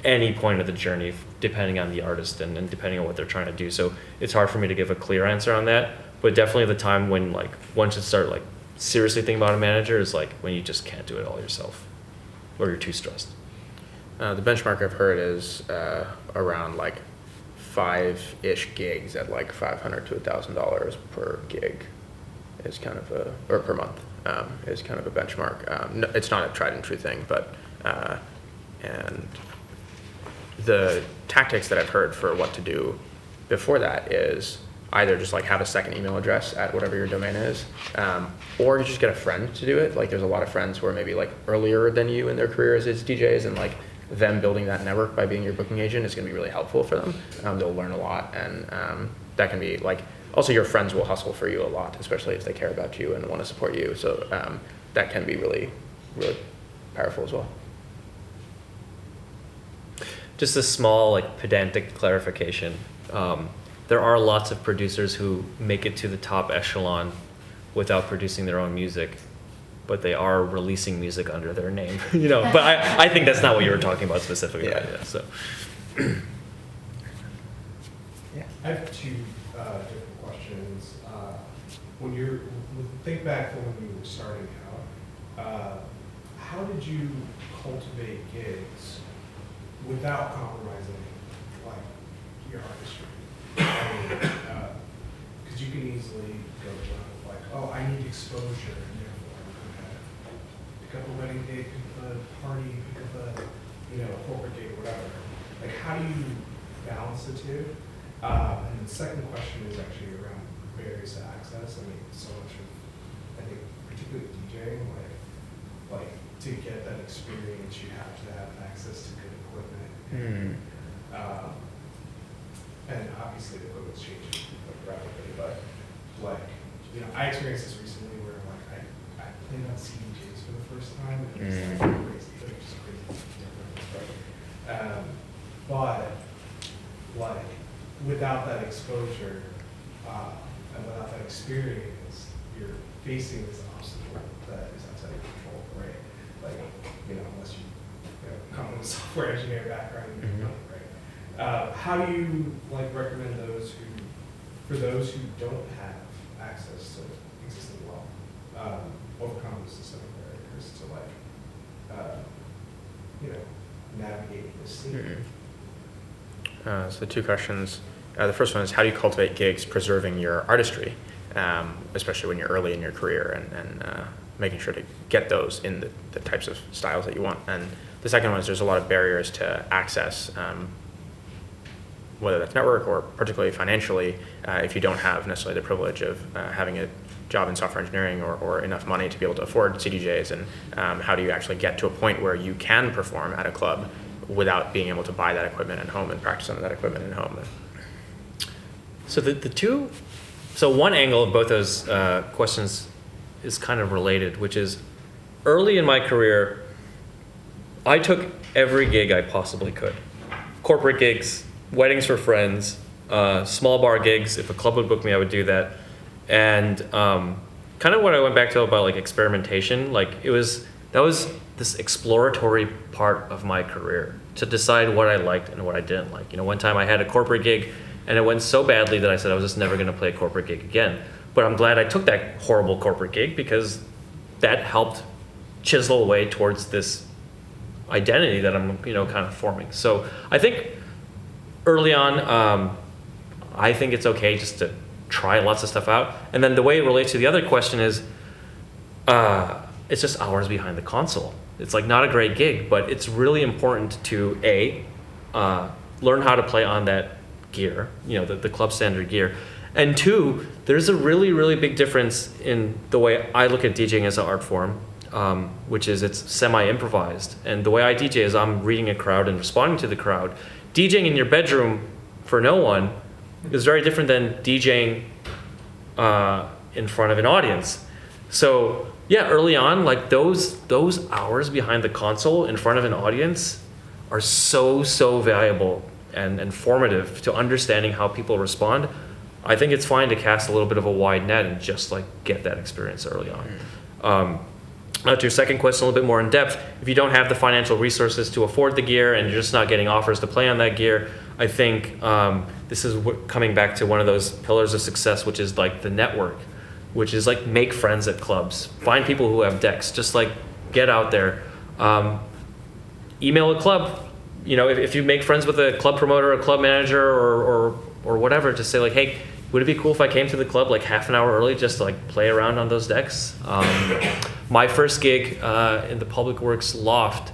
any point of the journey, depending on the artist and depending on what they're trying to do. So it's hard for me to give a clear answer on that. But definitely the time when one should start seriously thinking about a manager is when you just can't do it all yourself, or you're too stressed. The benchmark I've heard is around 5-ish gigs at $500 to $1,000 per gig is kind of or per month is kind of a benchmark. No, it's not a tried and true thing, but and the tactics that I've heard for what to do before that is either just like have a second email address at whatever your domain is, or you just get a friend to do it. Like there's a lot of friends who are maybe like earlier than you in their careers as DJs, and like them building that network by being your booking agent is going to be really helpful for them. They'll learn a lot, and that can be like, also your friends will hustle for you a lot, especially if they care about you and want to support you. So that can be really, really powerful as well. Just a small, like, pedantic clarification. There are lots of producers who make it to the top echelon without producing their own music, but they are releasing music under their name. You know, but I think that's not what you were talking about specifically. Yeah. Right? Yeah, so. Yeah. I have two different questions. Think back to when you were starting out. How did you cultivate gigs without compromising like your artistry? Because you can easily go down with like, oh, I need exposure, and therefore I'm gonna pick up a wedding gig, pick up a party, pick up a corporate gig, whatever. Like, how do you balance the two? And then the second question is actually around barriers to access. I mean, so much of, I think, particularly DJing, like to get that experience, you have to have access to good equipment. And obviously the equipment's changing rapidly, but like, I experienced this recently where like I played on CDJs for the first time, and it was like crazy, like just crazy different, right? But like, without that exposure and without that experience, you're facing this obstacle that is outside of your control, right? Like, unless you come from a software engineer background, you know, right? How do you like recommend for those who don't have access to existing wealth, overcome the systemic barriers to navigate this scene? So two questions. The first one is, how do you cultivate gigs preserving your artistry, especially when you're early in your career, and making sure to get those in the types of styles that you want. And the second one is, there's a lot of barriers to access, whether that's network or particularly financially, if you don't have necessarily the privilege of having a job in software engineering or enough money to be able to afford CDJs, and how do you actually get to a point where you can perform at a club without being able to buy that equipment at home and practice on that equipment at home. So one angle of both those questions is kind of related, which is, early in my career, I took every gig I possibly could. Corporate gigs, weddings for friends, small bar gigs. If a club would book me, I would do that. And kind of what I went back to about like experimentation, like that was this exploratory part of my career, to decide what I liked and what I didn't like. One time I had a corporate gig and it went so badly that I said I was just never going to play a corporate gig again. But I'm glad I took that horrible corporate gig, because that helped chisel away towards this identity that I'm kind of forming. So I think early on, I think it's okay just to try lots of stuff out. And then the way it relates to the other question is, it's just hours behind the console. It's like not a great gig, but it's really important to learn how to play on that gear, the club standard gear. And two, there's a really, really big difference in the way I look at DJing as an art form, which is it's semi-improvised. And the way I DJ is I'm reading a crowd and responding to the crowd. DJing in your bedroom for no one is very different than DJing in front of an audience. So yeah, early on, like those hours behind the console in front of an audience are so valuable and formative to understanding how people respond. I think it's fine to cast a little bit of a wide net and just like get that experience early on. Now to your second question, a little bit more in depth, if you don't have the financial resources to afford the gear and you're just not getting offers to play on that gear, I think this is coming back to one of those pillars of success, which is like the network, which is like make friends at clubs, find people who have decks, just like get out there, email a club. If you make friends with a club promoter, a club manager, or whatever, to say like, hey, would it be cool if I came to the club like half an hour early just to like play around on those decks? My first gig in the Public Works loft,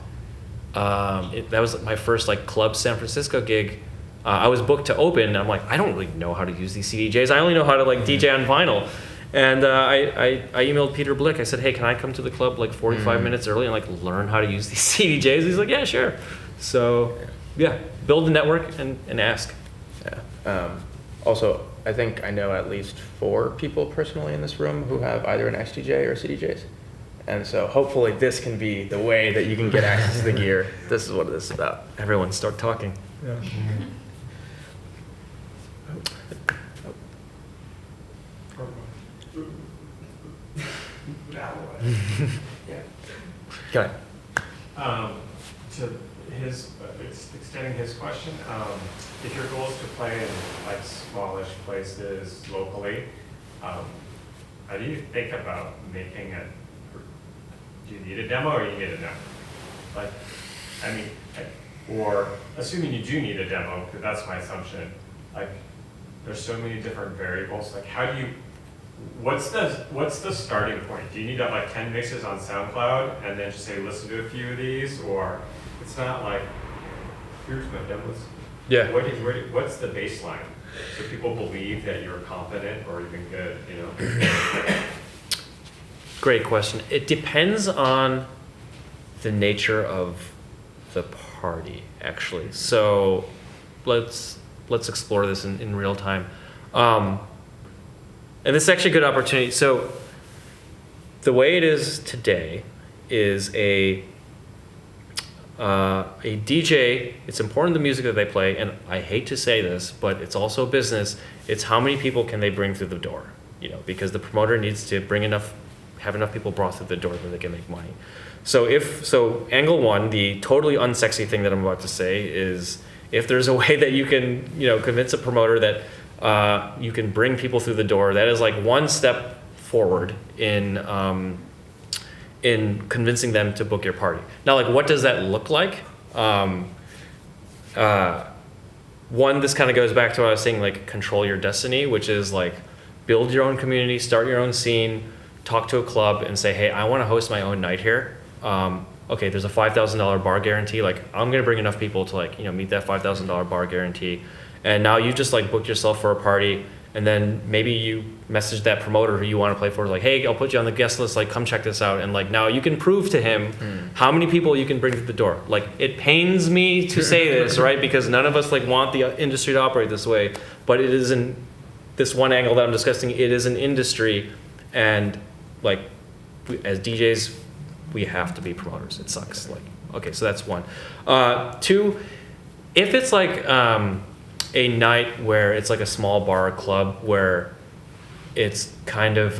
that was my first like club San Francisco gig. I was booked to open, and I'm like, I don't really know how to use these CDJs. I only know how to like DJ on vinyl. And I emailed Peter Blick. I said, hey, can I come to the club like 45 minutes early and like learn how to use these CDJs? He's like, yeah, sure. So yeah, build a network and ask. Yeah. Also, I think I know at least 4 people personally in this room who have either an XDJ or CDJs. And so hopefully this can be the way that you can get access to the gear. This is what this is about. Everyone start talking. Yeah. Go ahead. To his, extending his question, if your goal is to play in like smallish places locally, how do you think about making it? Do you need a demo or you need a demo? Like, I mean, or assuming you do need a demo, because that's my assumption. Like, there's so many different variables. Like, how do you? What's the starting point? Do you need to have like 10 mixes on SoundCloud and then just say listen to a few of these, or it's not like here's my demos. Yeah. What's the baseline so people believe that you're competent or even good? You know. Great question. It depends on the nature of the party, actually. So let's explore this in real time. And this is actually a good opportunity. So the way it is today is a DJ, it's important the music that they play, and I hate to say this, but it's also business. It's how many people can they bring through the door, because the promoter needs to have enough people brought through the door that they can make money. So angle one, the totally unsexy thing that I'm about to say is if there's a way that you can, convince a promoter that you can bring people through the door, that is like one step forward in convincing them to book your party. Now, like, what does that look like? One, this kind of goes back to what I was saying, like, control your destiny, which is like build your own community, start your own scene, talk to a club and say, hey, I want to host my own night here. Okay, there's a $5,000 bar guarantee. Like, I'm going to bring enough people to meet that $5,000 bar guarantee. And now you just like booked yourself for a party, and then maybe you message that promoter who you want to play for, like, hey, I'll put you on the guest list, like, come check this out. And like, now you can prove to him how many people you can bring to the door. Like, it pains me to say this, right? Because none of us like want the industry to operate this way, but it is in this one angle that I'm discussing. It is an industry, and like, as DJs, we have to be promoters. It sucks. Like, okay, so that's one. Two, if it's like a night where it's like a small bar or club where it's kind of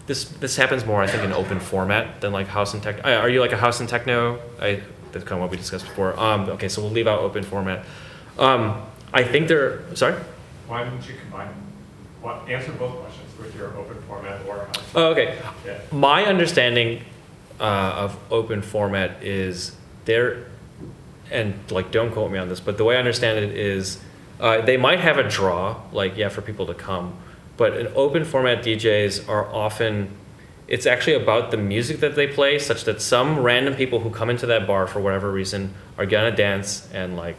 this happens more, I think, in open format than like house and techno. Are you like a house and techno? That's kind of what we discussed before. Okay, so we'll leave out open format. I think sorry? Why didn't you combine? Answer both questions with your open format or house. Oh, okay. Yeah. My understanding of open format is and like, don't quote me on this, but the way I understand it is they might have a draw, like, for people to come, but in open format DJs are often, it's actually about the music that they play, such that some random people who come into that bar for whatever reason are gonna dance and like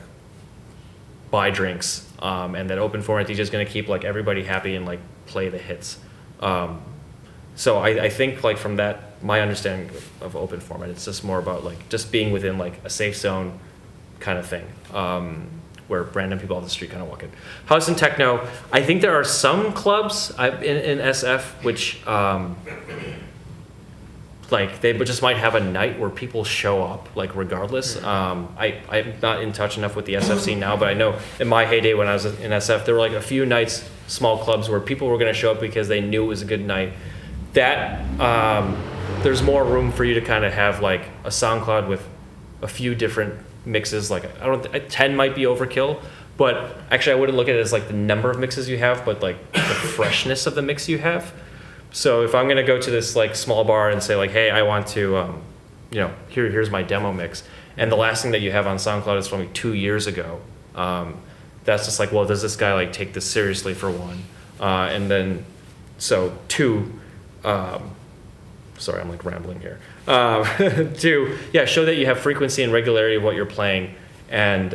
buy drinks, and that open format DJ is gonna keep like everybody happy and like play the hits. So I think like from that, my understanding of open format, it's just more about like just being within like a safe zone kind of thing, where random people off the street kind of walk in. House and techno, I think there are some clubs in SF which like they just might have a night where people show up like regardless. I'm not in touch enough with the SF scene now, but I know in my heyday when I was in SF, there were like a few nights, small clubs where people were going to show up because they knew it was a good night. That there's more room for you to kind of have like a SoundCloud with a few different mixes. Like, 10 might be overkill, but actually I wouldn't look at it as like the number of mixes you have, but like the freshness of the mix you have. So if I'm gonna go to this like small bar and say like, hey, I want to, here's my demo mix, and the last thing that you have on SoundCloud is from like 2 years ago, that's just like, well, does this guy like take this seriously, for one? And then, so two, sorry, I'm like rambling here. Two, show that you have frequency and regularity of what you're playing, and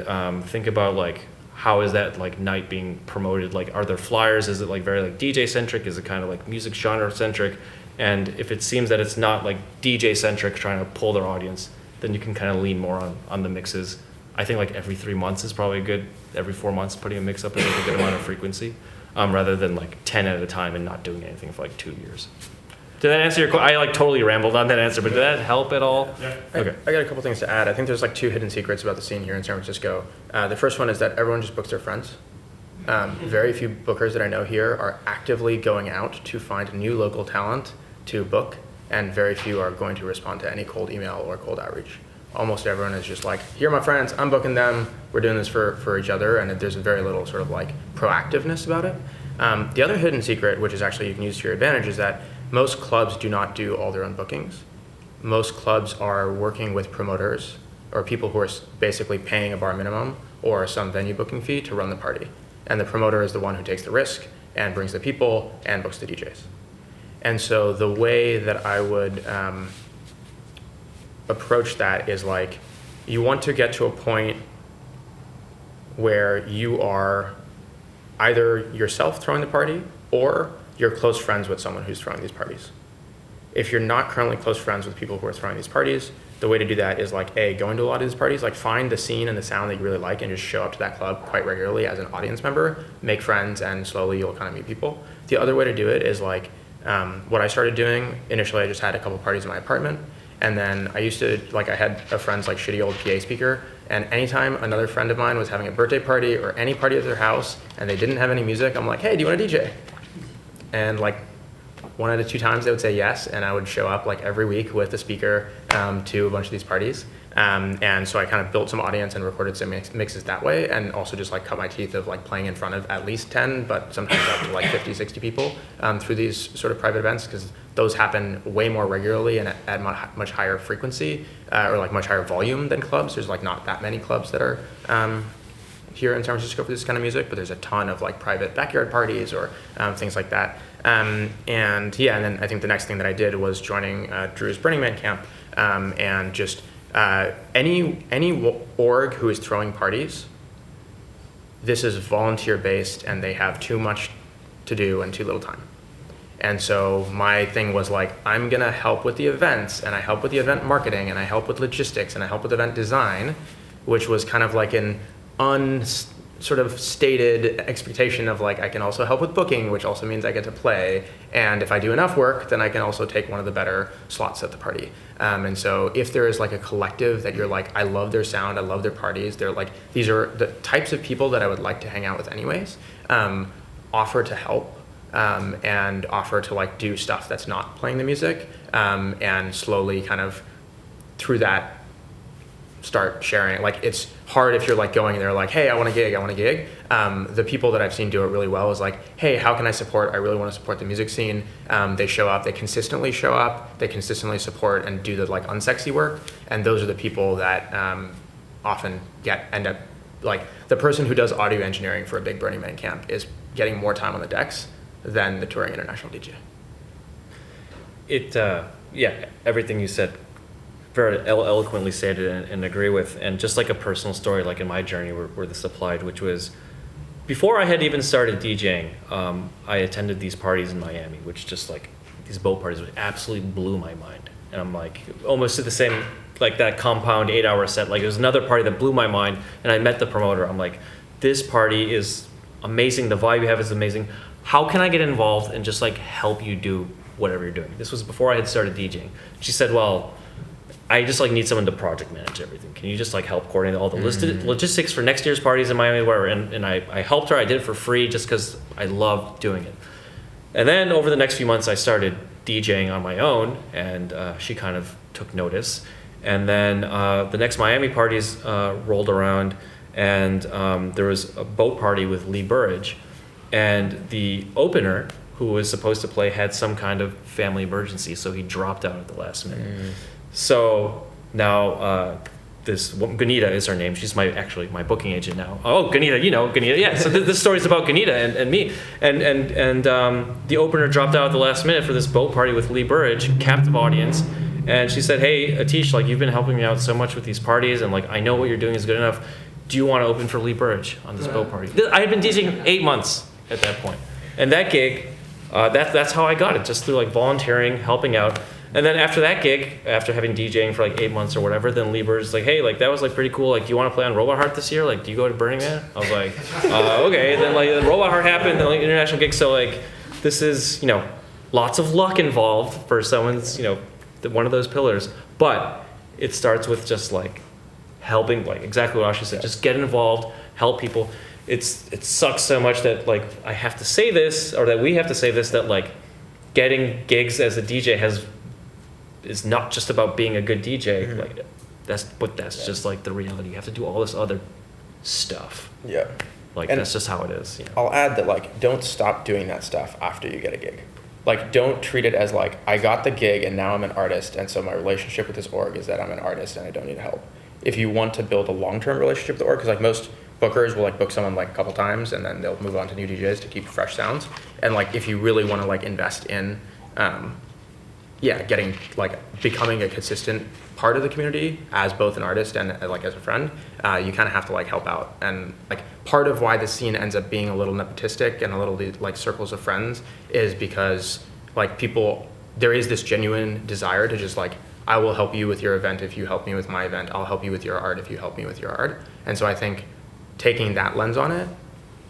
think about like how is that like night being promoted? Like, are there flyers? Is it like very like DJ centric? Is it kind of like music genre centric? And if it seems that it's not like DJ centric, trying to pull their audience, then you can kind of lean more on the mixes. I think like every 3 months is probably good. Every 4 months, putting a mix up is like a good amount of frequency, rather than like 10 at a time and not doing anything for like 2 years. Did that answer your question? I like totally rambled on that answer, but did that help at all? Yeah. Okay. I got a couple things to add. I think there's like 2 hidden secrets about the scene here in San Francisco. The first one is that everyone just books their friends. Very few bookers that I know here are actively going out to find new local talent to book, and very few are going to respond to any cold email or cold outreach. Almost everyone is just like, here are my friends, I'm booking them, we're doing this for each other, and there's very little sort of like proactiveness about it. The other hidden secret, which is actually you can use to your advantage, is that most clubs do not do all their own bookings. Most clubs are working with promoters or people who are basically paying a bar minimum or some venue booking fee to run the party. And the promoter is the one who takes the risk and brings the people and books the DJs. And so the way that I would approach that is like, you want to get to a point where you are either yourself throwing the party or you're close friends with someone who's throwing these parties. If you're not currently close friends with people who are throwing these parties, the way to do that is like, going to a lot of these parties, like find the scene and the sound that you really like and just show up to that club quite regularly as an audience member, make friends, and slowly you'll kind of meet people. The other way to do it is like, what I started doing, initially I just had a couple parties in my apartment, and then I used to, like I had a friend's like shitty old PA speaker, and anytime another friend of mine was having a birthday party or any party at their house and they didn't have any music, I'm like, hey, do you want to DJ? And like 1 out of 2 times they would say yes, and I would show up like every week with a speaker to a bunch of these parties. And so I kind of built some audience and recorded some mixes that way, and also just like cut my teeth of like playing in front of at least 10, but sometimes up to like 50, 60 people through these sort of private events, because those happen way more regularly and at much higher frequency or like much higher volume than clubs. There's like not that many clubs that are here in San Francisco for this kind of music, but there's a ton of like private backyard parties or things like that. And then I think the next thing that I did was joining Drew's Burning Man camp, and just any org who is throwing parties, this is volunteer based and they have too much to do and too little time. And so my thing was like, I'm gonna help with the events, and I help with the event marketing, and I help with logistics, and I help with event design, which was kind of like an sort of stated expectation of like, I can also help with booking, which also means I get to play. And if I do enough work, then I can also take one of the better slots at the party. And so if there is like a collective that you're like, I love their sound, I love their parties, they're like, these are the types of people that I would like to hang out with anyways, offer to help. And offer to like do stuff that's not playing the music, and slowly kind of through that start sharing. Like, it's hard if you're like going and they're like, hey, I want a gig. The people that I've seen do it really well is like, hey, how can I support? I really want to support the music scene. They show up, they consistently show up, they consistently support and do the like unsexy work. And those are the people that often end up, like the person who does audio engineering for a big Burning Man camp is getting more time on the decks than the touring international DJ. Everything you said, very eloquently stated and agree with. And just like a personal story, like in my journey where this applied, which was before I had even started DJing, I attended these parties in Miami, which just like these boat parties, which absolutely blew my mind. And I'm like, almost at the same, like that compound 8-hour set, like it was another party that blew my mind. And I met the promoter. I'm like, this party is amazing. The vibe you have is amazing. How can I get involved and just like help you do whatever you're doing? This was before I had started DJing. She said, well, I just like need someone to project manage everything. Can you just like help coordinate all the logistics for next year's parties in Miami, whatever? And I helped her. I did it for free just because I loved doing it. And then over the next few months, I started DJing on my own, and she kind of took notice. And then the next Miami parties rolled around, and there was a boat party with Lee Burridge. And the opener, who was supposed to play, had some kind of family emergency, so he dropped out at the last minute. So now this Ganita is her name. She's my booking agent now. Oh, Ganita, Ganita. Yeah. So this story's about Ganita and me. And the opener dropped out at the last minute for this boat party with Lee Burridge, captive audience. And she said, hey, Atish, like you've been helping me out so much with these parties, and like I know what you're doing is good enough. do you want to open for Lee Burridge on this boat party? I had been DJing 8 months at that point. And that gig, that's how I got it, just through like volunteering, helping out. And then after that gig, after having DJing for like 8 months or whatever, then Lee Burridge was like, hey, like that was like pretty cool. Like, do you want to play on Robot Heart this year? Like, do you go to Burning Man? I was like, okay. And then like Robot Heart happened, then like international gigs. So like, this is, you know, lots of luck involved for someone's, you know, one of those pillars. But it starts with just like helping, like exactly what Asha said, just get involved, help people. It sucks so much that like I have to say this, or that we have to say this, that like getting gigs as a DJ is not just about being a good DJ. Mm-hmm. Like that's just like the reality. You have to do all this other stuff. Yeah. Like And that's just how it is. You know? I'll add that like don't stop doing that stuff after you get a gig. Like don't treat it as like I got the gig and now I'm an artist and so my relationship with this org is that I'm an artist and I don't need help. If you want to build a long-term relationship with the org, because like most bookers will like book someone like a couple times and then they'll move on to new DJs to keep fresh sounds. And like if you really want to like invest in getting like becoming a consistent part of the community as both an artist and like as a friend, you kind of have to like help out. And like part of why the scene ends up being a little nepotistic and a little like circles of friends is because like people, there is this genuine desire to just like, I will help you with your event if you help me with my event. I'll help you with your art if you help me with your art. And so I think taking that lens on it,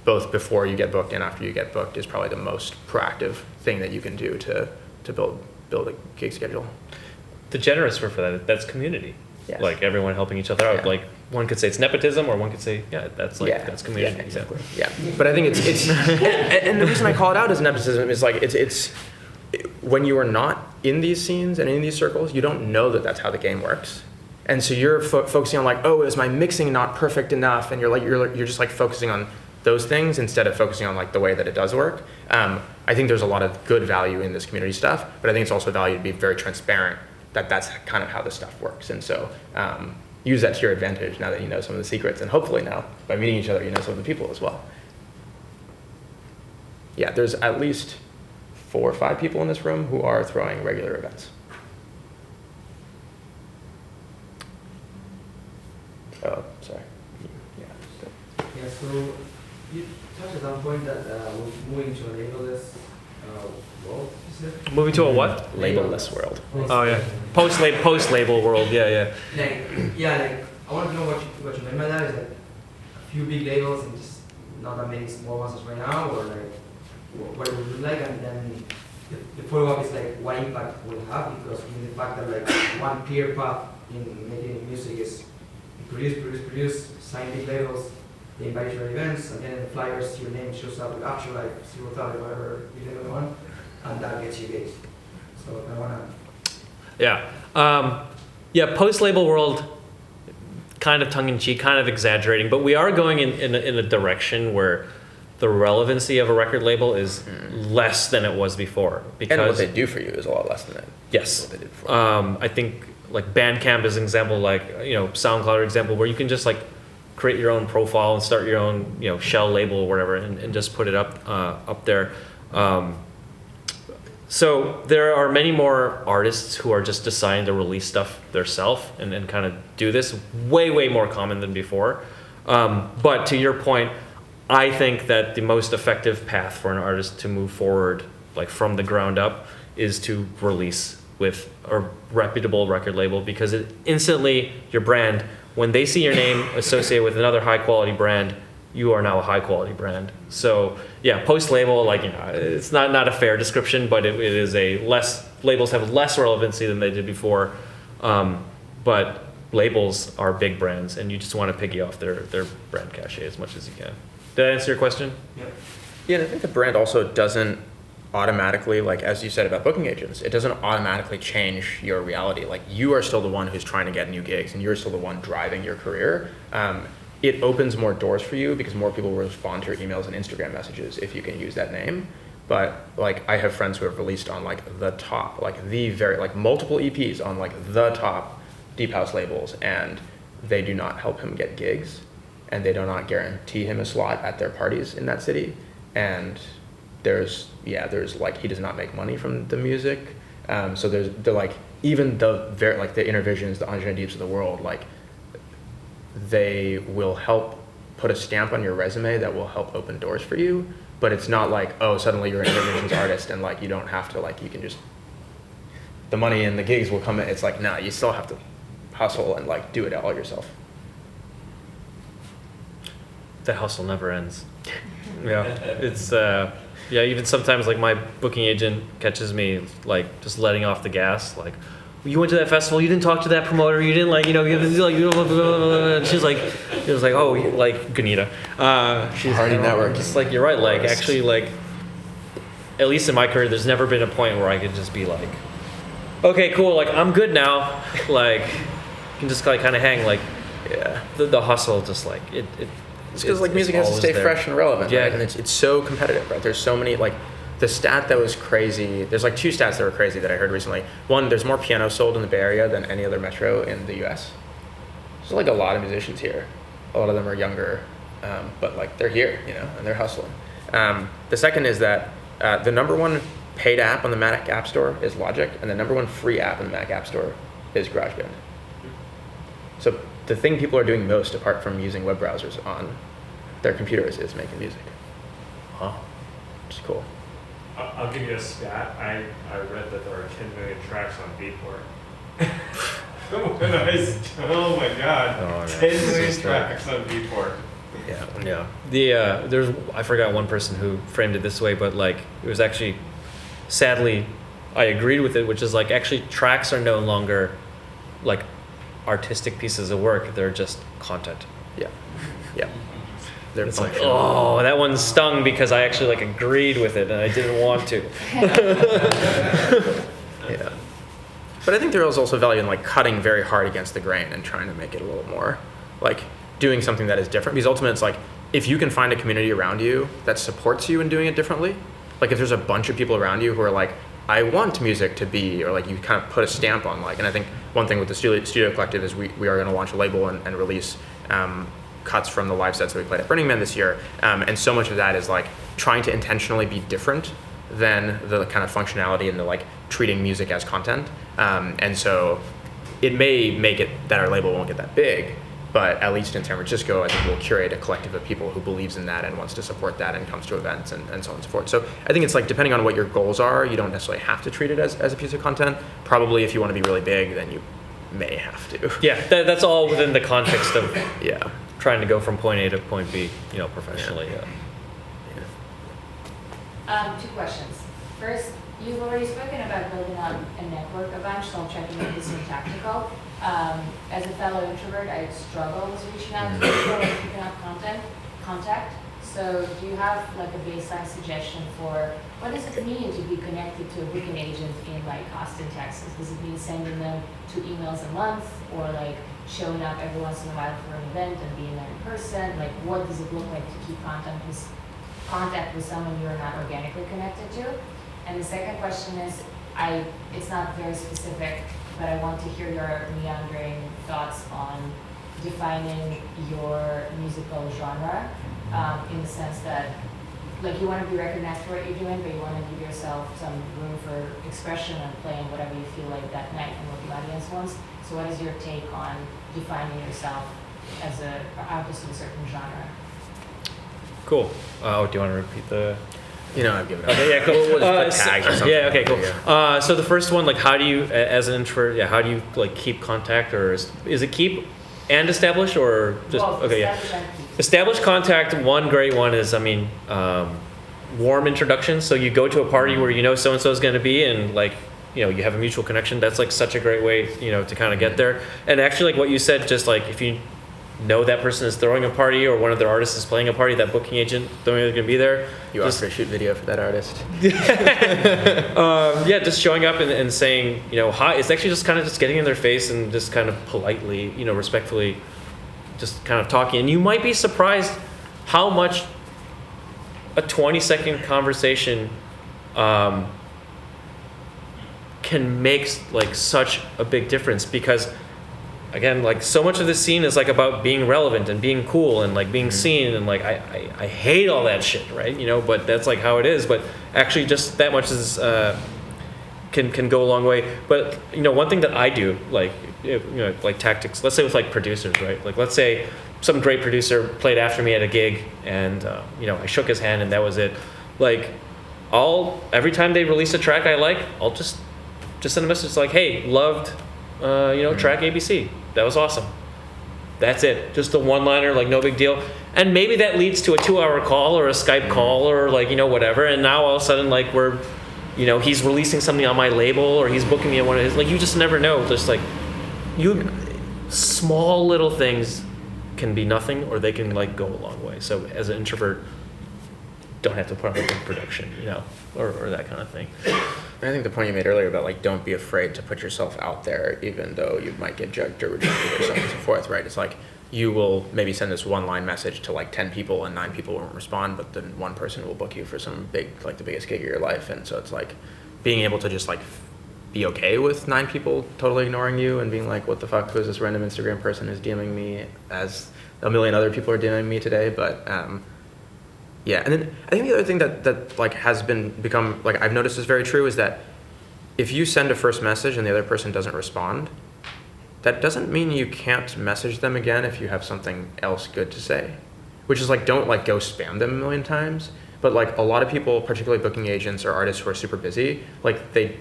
both before you get booked and after you get booked, is probably the most proactive thing that you can do to build a gig schedule. The generous word for that, that's community. Yes. Like everyone helping each other out. Yeah. Like one could say it's nepotism, or one could say, that's community. Yeah, exactly. Yeah, but I think it's and the reason I call it out as nepotism is like it's when you are not in these scenes and in these circles, you don't know that that's how the game works, and so you're focusing on like, oh, is my mixing not perfect enough, and you're just like focusing on those things instead of focusing on like the way that it does work. I think there's a lot of good value in this community stuff, but I think it's also value to be very transparent that that's kind of how this stuff works, and so use that to your advantage now that you know some of the secrets, and hopefully now by meeting each other you know some of the people as well. Yeah, there's at least 4 or 5 people in this room who are throwing regular events. Oh, sorry. Yeah. Yeah, so you touched at some point that we're moving to a labelless world, you said? Moving to a what? Labelless world. Oh yeah. Post label world. Yeah. Like I want to know what you meant by that. Is like a few big labels and just not that many small ones as right now, or like what it would look like, and then the follow-up is like what impact will it have, because the fact that like one clear path in making music is produce, sign big labels, they invite you to events, and then in the flyers your name shows up with Afterlife, Zero Thought, whatever you name it on, and that gets you gigs. So I wanna. Yeah. Post label world, kind of tongue in cheek, kind of exaggerating, but we are going in a direction where the relevancy of a record label is less than it was before. Because And what they do for you is a lot less than that. Yes. What they did before. I think like Bandcamp is an example, like, SoundCloud example, where you can just like create your own profile and start your own, shell label or whatever, and just put it up there. So there are many more artists who are just deciding to release stuff themselves and kind of do this, way more common than before. But to your point, I think that the most effective path for an artist to move forward, like from the ground up, is to release with a reputable record label, because it instantly, your brand, when they see your name associated with another high quality brand, you are now a high quality brand. So yeah, post label, it's not a fair description, but it is labels have less relevancy than they did before. But labels are big brands, and you just want to piggy off their brand cachet as much as you can. Did I answer your question? Yeah. Yeah, and I think the brand also doesn't automatically, like as you said about booking agents, it doesn't automatically change your reality. Like you are still the one who's trying to get new gigs, and you're still the one driving your career. It opens more doors for you because more people will respond to your emails and Instagram messages if you can use that name. But like I have friends who have released on like the top, like the very, like multiple EPs on like the top deep house labels, and they do not help him get gigs, and they do not guarantee him a slot at their parties in that city. And there's like, he does not make money from the music. So they're like, even the very, like the Intervisions, the Anjuna Deeps of the world, like they will help put a stamp on your resume that will help open doors for you. But it's not like, oh, suddenly you're an interventions artist and like you don't have to, like you can just, the money and the gigs will come in. It's like, nah, you still have to hustle and like do it all yourself. The hustle never ends. Yeah, it's yeah. Even sometimes, like my booking agent catches me like just letting off the gas. Like, you went to that festival, you didn't talk to that promoter, you didn't like, like, she's like, it was like, oh, like Gunita. She's Already networking. Just like you're right. Like actually, like at least in my career, there's never been a point where I could just be like, okay, cool, like I'm good now. Like, you can just like kind of hang. Like, yeah, the hustle, just like it. It's because like music has to stay fresh and relevant, yeah. Right? And it's so competitive, right? There's so many, like the stat that was crazy. There's like two stats that were crazy that I heard recently. One, there's more pianos sold in the Bay Area than any other metro in the U.S. There's like a lot of musicians here. A lot of them are younger, but like they're here, you know, and they're hustling. The second is that the number one paid app on the Mac App Store is Logic, and the number one free app on the Mac App Store is GarageBand. So the thing people are doing most, apart from using web browsers on their computers, is making music. Huh. Which is cool. I'll give you a stat. I read that there are 10 million tracks on Beatport. Oh my god. Oh, 10 million tracks on Beatport. Yeah. There's, I forgot one person who framed it this way, but like it was actually, sadly, I agreed with it, which is like actually tracks are no longer like artistic pieces of work. They're just content. Yeah. Yeah. They're It's like, functional. oh, that one stung because I actually like agreed with it and I didn't want to. Yeah. But I think there is also value in like cutting very hard against the grain and trying to make it a little more like doing something that is different. Because ultimately it's like if you can find a community around you that supports you in doing it differently, like if there's a bunch of people around you who are like, I want music to be, or like you kind of put a stamp on like, and I think one thing with the studio collective is we are going to launch a label and release cuts from the live sets that we played at Burning Man this year. And so much of that is like trying to intentionally be different than the kind of functionality and the like treating music as content. And so it may make it that our label won't get that big, but at least in San Francisco, I think we'll curate a collective of people who believes in that and wants to support that and comes to events and so on and so forth. So I think it's like, depending on what your goals are, you don't necessarily have to treat it as a piece of content. Probably if you want to be really big, then you may have to. Yeah, that's all within the context of Yeah. trying to go from point A to point B, you know, professionally. Two questions. First, you've already spoken about building on a network a bunch, so I'll try to make this more tactical. As a fellow introvert, I struggle with reaching out to people and keeping up contact. So do you have like a baseline suggestion for what does it mean to be connected to a booking agent in like Austin, Texas? Does it mean sending them 2 emails a month, or like showing up every once in a while for an event and being there in person? Like, what does it look like to keep contact with someone you're not organically connected to? And the second question is, it's not very specific, but I want to hear your meandering thoughts on defining your musical genre, in the sense that, like, you want to be recognized for what you're doing, but you want to give yourself some room for expression and playing whatever you feel like that night and what the audience wants. So what is your take on defining yourself as an artist in a certain genre? Cool. Do you want to repeat the? You know, I've given up. Okay, yeah, cool. We'll just put tags or something. Yeah, okay, cool. Yeah. So the first one, like, how do you, as an introvert, how do you like keep contact, or is it keep and establish, or just Well, okay, yeah. establish and keep. Establish contact. One great one is, warm introductions. So you go to a party where you know so and so is going to be, and like, you know, you have a mutual connection. That's like such a great way, you know, to kind of get there. And actually, like what you said, just like if you know that person is throwing a party or one of their artists is playing a party, that booking agent knowing they're going to be there. You offer a shoot video for that artist. Yeah, just showing up and saying, you know, hi. It's actually just kind of just getting in their face and just kind of politely, you know, respectfully, just kind of talking. And you might be surprised how much a 20-second conversation can make like such a big difference, because again, like so much of this scene is like about being relevant and being cool and like being seen, and like I hate all that shit, right? You know, but that's like how it is. But actually, just that much is can go a long way. But one thing that I do, like like tactics. Let's say with like producers, right? Like let's say some great producer played after me at a gig, and I shook his hand, and that was it. Like every time they release a track I like, I'll just send a message like, hey, loved track ABC. That was awesome. That's it. Just a one-liner, like no big deal. And maybe that leads to a 2-hour call or a Skype call or like whatever. And now all of a sudden like we're he's releasing something on my label or he's booking me at one of his. Like you just never know. Just like small little things can be nothing or they can like go a long way. So as an introvert, don't have to put on a big production, or that kind of thing. I think the point you made earlier about like don't be afraid to put yourself out there, even though you might get judged or rejected or so on and so forth, right? It's like you will maybe send this one-line message to like 10 people and 9 people won't respond, but then one person will book you for some big, like the biggest gig of your life. And so it's like being able to just like be okay with 9 people totally ignoring you and being like, what the fuck, who's this random Instagram person who's DMing me as a million other people are DMing me today? But yeah, and then I think the other thing that like has become like I've noticed is very true is that if you send a first message and the other person doesn't respond, that doesn't mean you can't message them again if you have something else good to say. Which is like don't like go spam them a million times, but like a lot of people, particularly booking agents or artists who are super busy, like they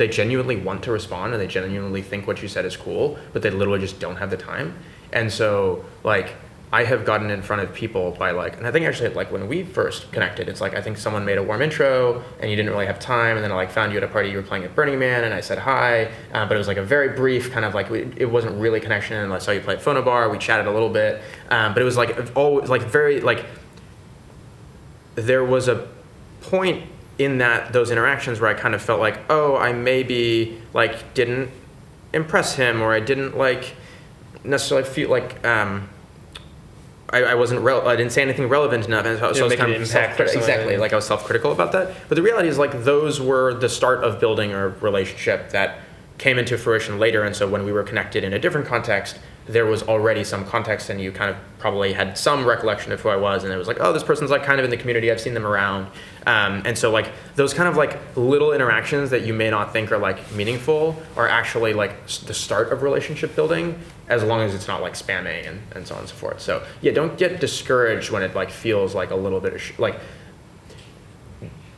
genuinely want to respond and they genuinely think what you said is cool, but they literally just don't have the time. And so like I have gotten in front of people by like, and I think actually like when we first connected, it's like I think someone made a warm intro and you didn't really have time, and then I like found you at a party you were playing at Burning Man and I said hi, but it was like a very brief kind of like it wasn't really connection. And I saw you play at Phonobar, we chatted a little bit, but it was like always like very like there was a point in those interactions where I kind of felt like, oh, I maybe like didn't impress him or I didn't like necessarily feel like I wasn't I didn't say anything relevant enough, and so I was kind of exactly like I was self-critical about that. But the reality is like those were the start of building a relationship that came into fruition later. And so when we were connected in a different context, there was already some context, and you kind of probably had some recollection of who I was, and it was like, oh, this person's like kind of in the community, I've seen them around, and so like those kind of like little interactions that you may not think are like meaningful are actually like the start of relationship building, as long as it's not like spamming and so on and so forth. So yeah, don't get discouraged when it like feels like a little bit of like.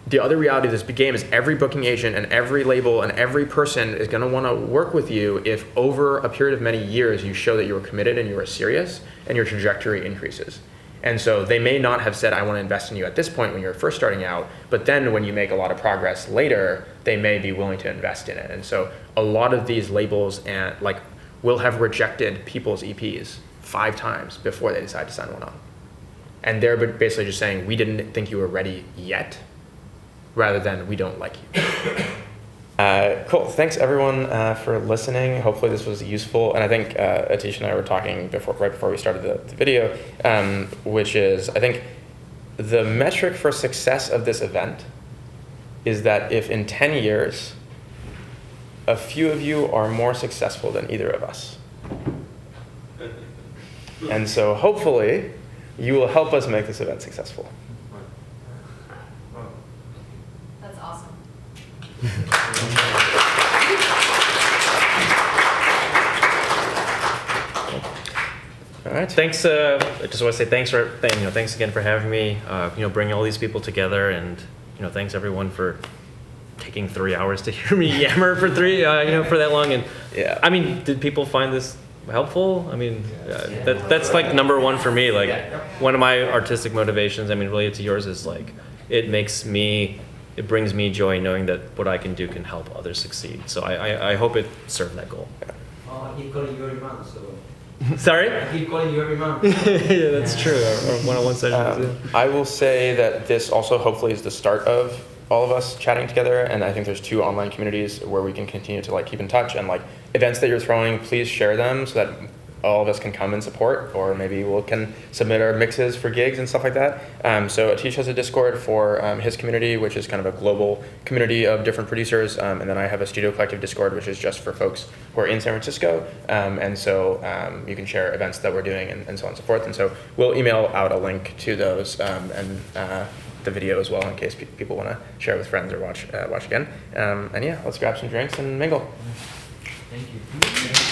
The other reality of this game is every booking agent and every label and every person is going to want to work with you if over a period of many years you show that you are committed and you are serious and your trajectory increases. And so they may not have said, I want to invest in you at this point when you're first starting out, but then when you make a lot of progress later, they may be willing to invest in it. And so a lot of these labels and like will have rejected people's EPs 5 times before they decide to sign one on. And they're basically just saying, we didn't think you were ready yet, rather than we don't like you. Cool, thanks everyone for listening. Hopefully this was useful. And I think Atish and I were talking right before we started the video, which is, I think the metric for success of this event is that if in 10 years, a few of you are more successful than either of us. And so hopefully you will help us make this event successful. That's awesome. All right. Thanks. I just want to say thanks again for having me. Bringing all these people together, and thanks everyone for taking 3 hours to hear me yammer for for that long. And yeah, I mean, did people find this helpful? I mean, that's like number one for me. Like one of my artistic motivations, I mean, related to yours, is like it brings me joy knowing that what I can do can help others succeed. So I hope it served that goal. Oh, I keep calling you every month, so. Sorry? I keep calling you every month. Yeah, that's true. Our one-on-one sessions. I will say that this also hopefully is the start of all of us chatting together, and I think there's 2 online communities where we can continue to like keep in touch, and like events that you're throwing, please share them so that all of us can come and support, or maybe we can submit our mixes for gigs and stuff like that. So Atish has a Discord for his community, which is kind of a global community of different producers, and then I have a Studio Collective Discord, which is just for folks who are in San Francisco, and so you can share events that we're doing and so on and so forth. And so we'll email out a link to those, and the video as well in case people want to share with friends or watch again. And yeah, let's grab some drinks and mingle. Thank you.